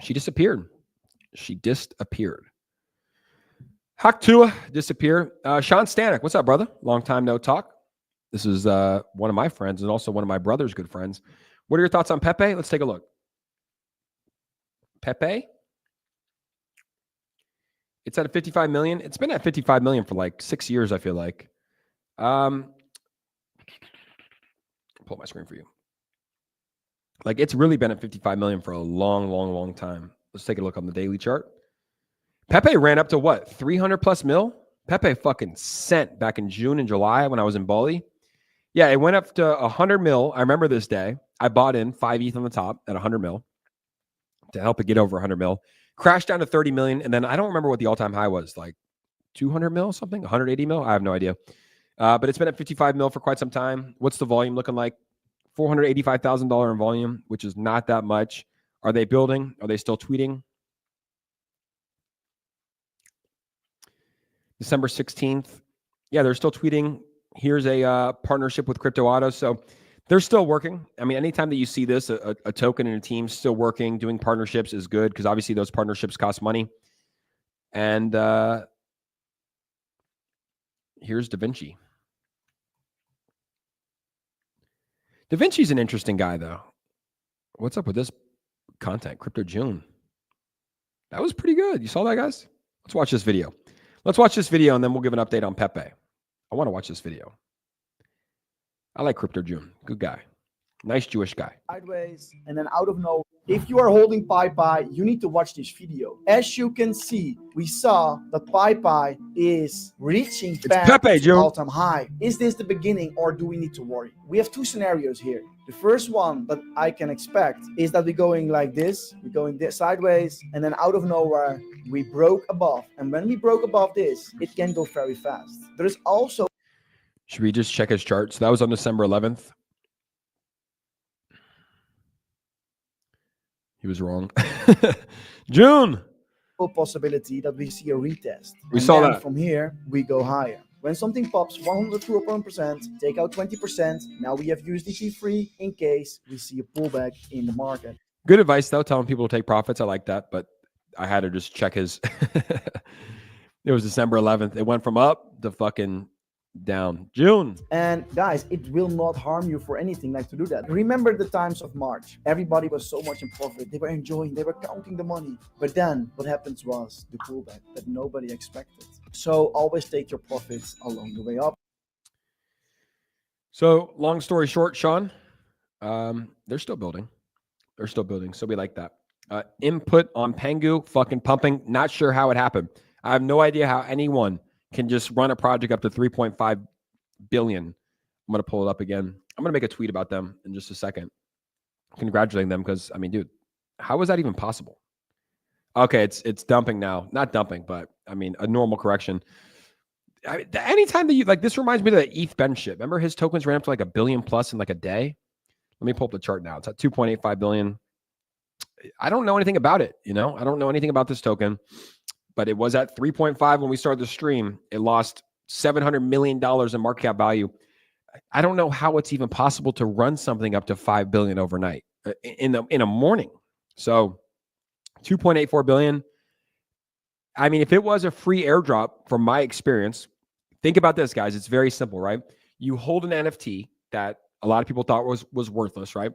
She disappeared. Hawk Tua disappeared. Sean Stanek, what's up, brother? Long time no talk. This is one of my friends and also one of my brother's good friends. What are your thoughts on Pepe? Let's take a look. Pepe? It's at a 55 million. It's been at 55 million for like 6 years, I feel like. Pull my screen for you. Like, it's really been at 55 million for a long time. Let's take a look on the daily chart. Pepe ran up to what? 300 plus mil? Pepe fucking sent back in June and July when I was in Bali. Yeah, it went up to 100 mil. I remember this day. I bought in 5 ETH on the top at 100 mil to help it get over 100 mil. Crashed down to 30 million. And then I don't remember what the all-time high was, like 200 mil something, 180 mil. I have no idea. But it's been at 55 mil for quite some time. What's the volume looking like? $485,000 in volume, which is not that much. Are they building? Are they still tweeting? December 16th. Yeah, they're still tweeting. Here's a partnership with Crypto Auto. So they're still working. I mean, anytime that you see this, a token and a team still working, doing partnerships is good because obviously those partnerships cost money. And here's Da Vinci. Da Vinci's an interesting guy, though. What's up with this content? Crypto June. That was pretty good. You saw that, guys? Let's watch this video. And then we'll give an update on Pepe. I want to watch this video. I like Crypto June. Good guy. Nice Jewish guy. Sideways, and then out of nowhere. If you are holding Pi, you need to watch this video. As you can see, we saw that Pi is reaching back Pepe, to all-time high. Is this the beginning, or do we need to worry? We have two scenarios here. The first one that I can expect is that we're going like this. We're going this sideways, and then out of nowhere, we broke above. And when we broke above this, it can go very fast. There is also... Should we just check his chart? So that was on December 11th. He was wrong. June. Possibility that we see a retest. We saw that. From here, we go higher. When something pops 100% take out 20%. Now we have USDT free in case we see a pullback in the market. Good advice, though, telling people to take profits. I like that, but I had to just check his. It was December 11th. It went from up to fucking down. June. And guys, it will not harm you for anything like to do that. Remember the times of March. Everybody was so much in profit. They were enjoying, they were counting the money. But then what happens was the pullback that nobody expected. So always take your profits along the way up. So long story short, Sean, they're still building. So we like that. Input on Pengu, fucking pumping. Not sure how it happened. I have no idea how anyone can just run a project up to 3.5 billion. I'm going to pull it up again. I'm going to make a tweet about them in just a second, congratulating them because, I mean, dude, how is that even possible? Okay, it's dumping now. Not dumping, but, I mean, a normal correction. I mean, anytime that you, like, this reminds me of the ETH Ben shit. Remember his tokens ran up to like 1 billion plus in like a day? Let me pull up the chart now. It's at 2.85 billion. I don't know anything about it, you know? I don't know anything about this token. But it was at 3.5 when we started the stream. It lost $700 million in market cap value. I don't know how it's even possible to run something up to 5 billion overnight in a morning. So 2.84 billion. I mean, if it was a free airdrop, from my experience, think about this, guys. It's very simple, right? You hold an NFT that a lot of people thought was worthless, right?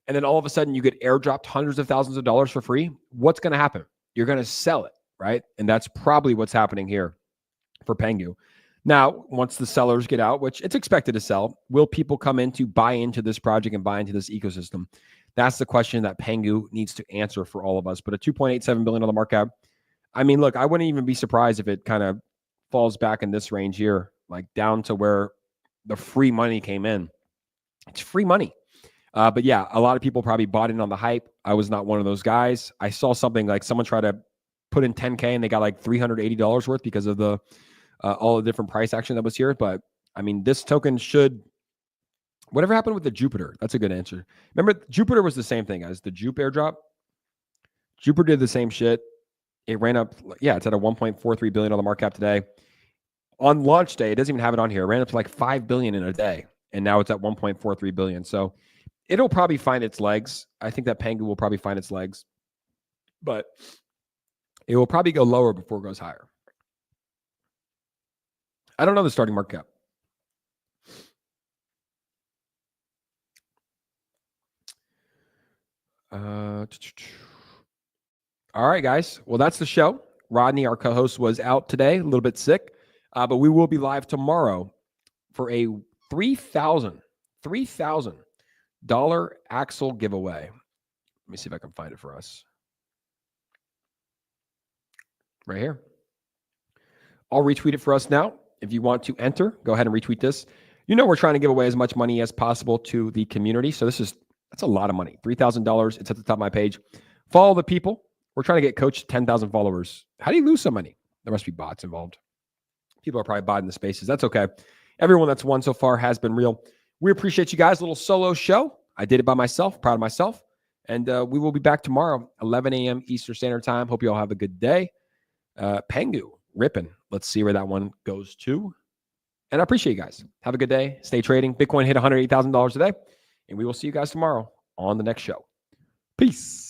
And then all of a sudden you get airdropped hundreds of thousands of dollars for free. What's going to happen? You're going to sell it. Right. And that's probably what's happening here for Pengu. Now, once the sellers get out, which it's expected to sell, will people come in to buy into this project and buy into this ecosystem? That's the question that Pengu needs to answer for all of us. But a $2.87 billion market cap, I mean, look, I wouldn't even be surprised if it kind of falls back in this range here, like down to where the free money came in. It's free money. But yeah, a lot of people probably bought in on the hype. I was not one of those guys. I saw something like someone tried to put in 10K and they got like $380 worth because of the all the different price action that was here. But I mean, this token should, whatever happened with the Jupiter? That's a good answer. Remember, Jupiter was the same thing as the Jupe airdrop. Jupiter did the same shit. It ran up. Yeah, it's at a $1.43 billion market cap today. On launch day, it doesn't even have it on here. It ran up to like $5 billion in a day. And now it's at 1.43 billion. So it'll probably find its legs. I think that Pengu will probably find its legs, but it will probably go lower before it goes higher. I don't know the starting market cap. All right, guys. Well, that's the show. Rodney, our co-host, was out today, a little bit sick, but we will be live tomorrow for a $3,000 Axle giveaway. Let me see if I can find it for us. Right here. I'll retweet it for us now. If you want to enter, go ahead and retweet this. You know we're trying to give away as much money as possible to the community. So that's a lot of money. $3,000. It's at the top of my page. Follow the people. We're trying to get Coach 10,000 followers. How do you lose so many? There must be bots involved. People are probably botting the spaces. That's okay. Everyone that's won so far has been real. We appreciate you guys. A little solo show. I did it by myself. Proud of myself. And we will be back tomorrow, 11 a.m. Eastern Standard Time. Hope you all have a good day. Pengu, ripping. Let's see where that one goes to. And I appreciate you guys. Have a good day. Stay trading. Bitcoin hit $108,000 today. And we will see you guys tomorrow on the next show. Peace.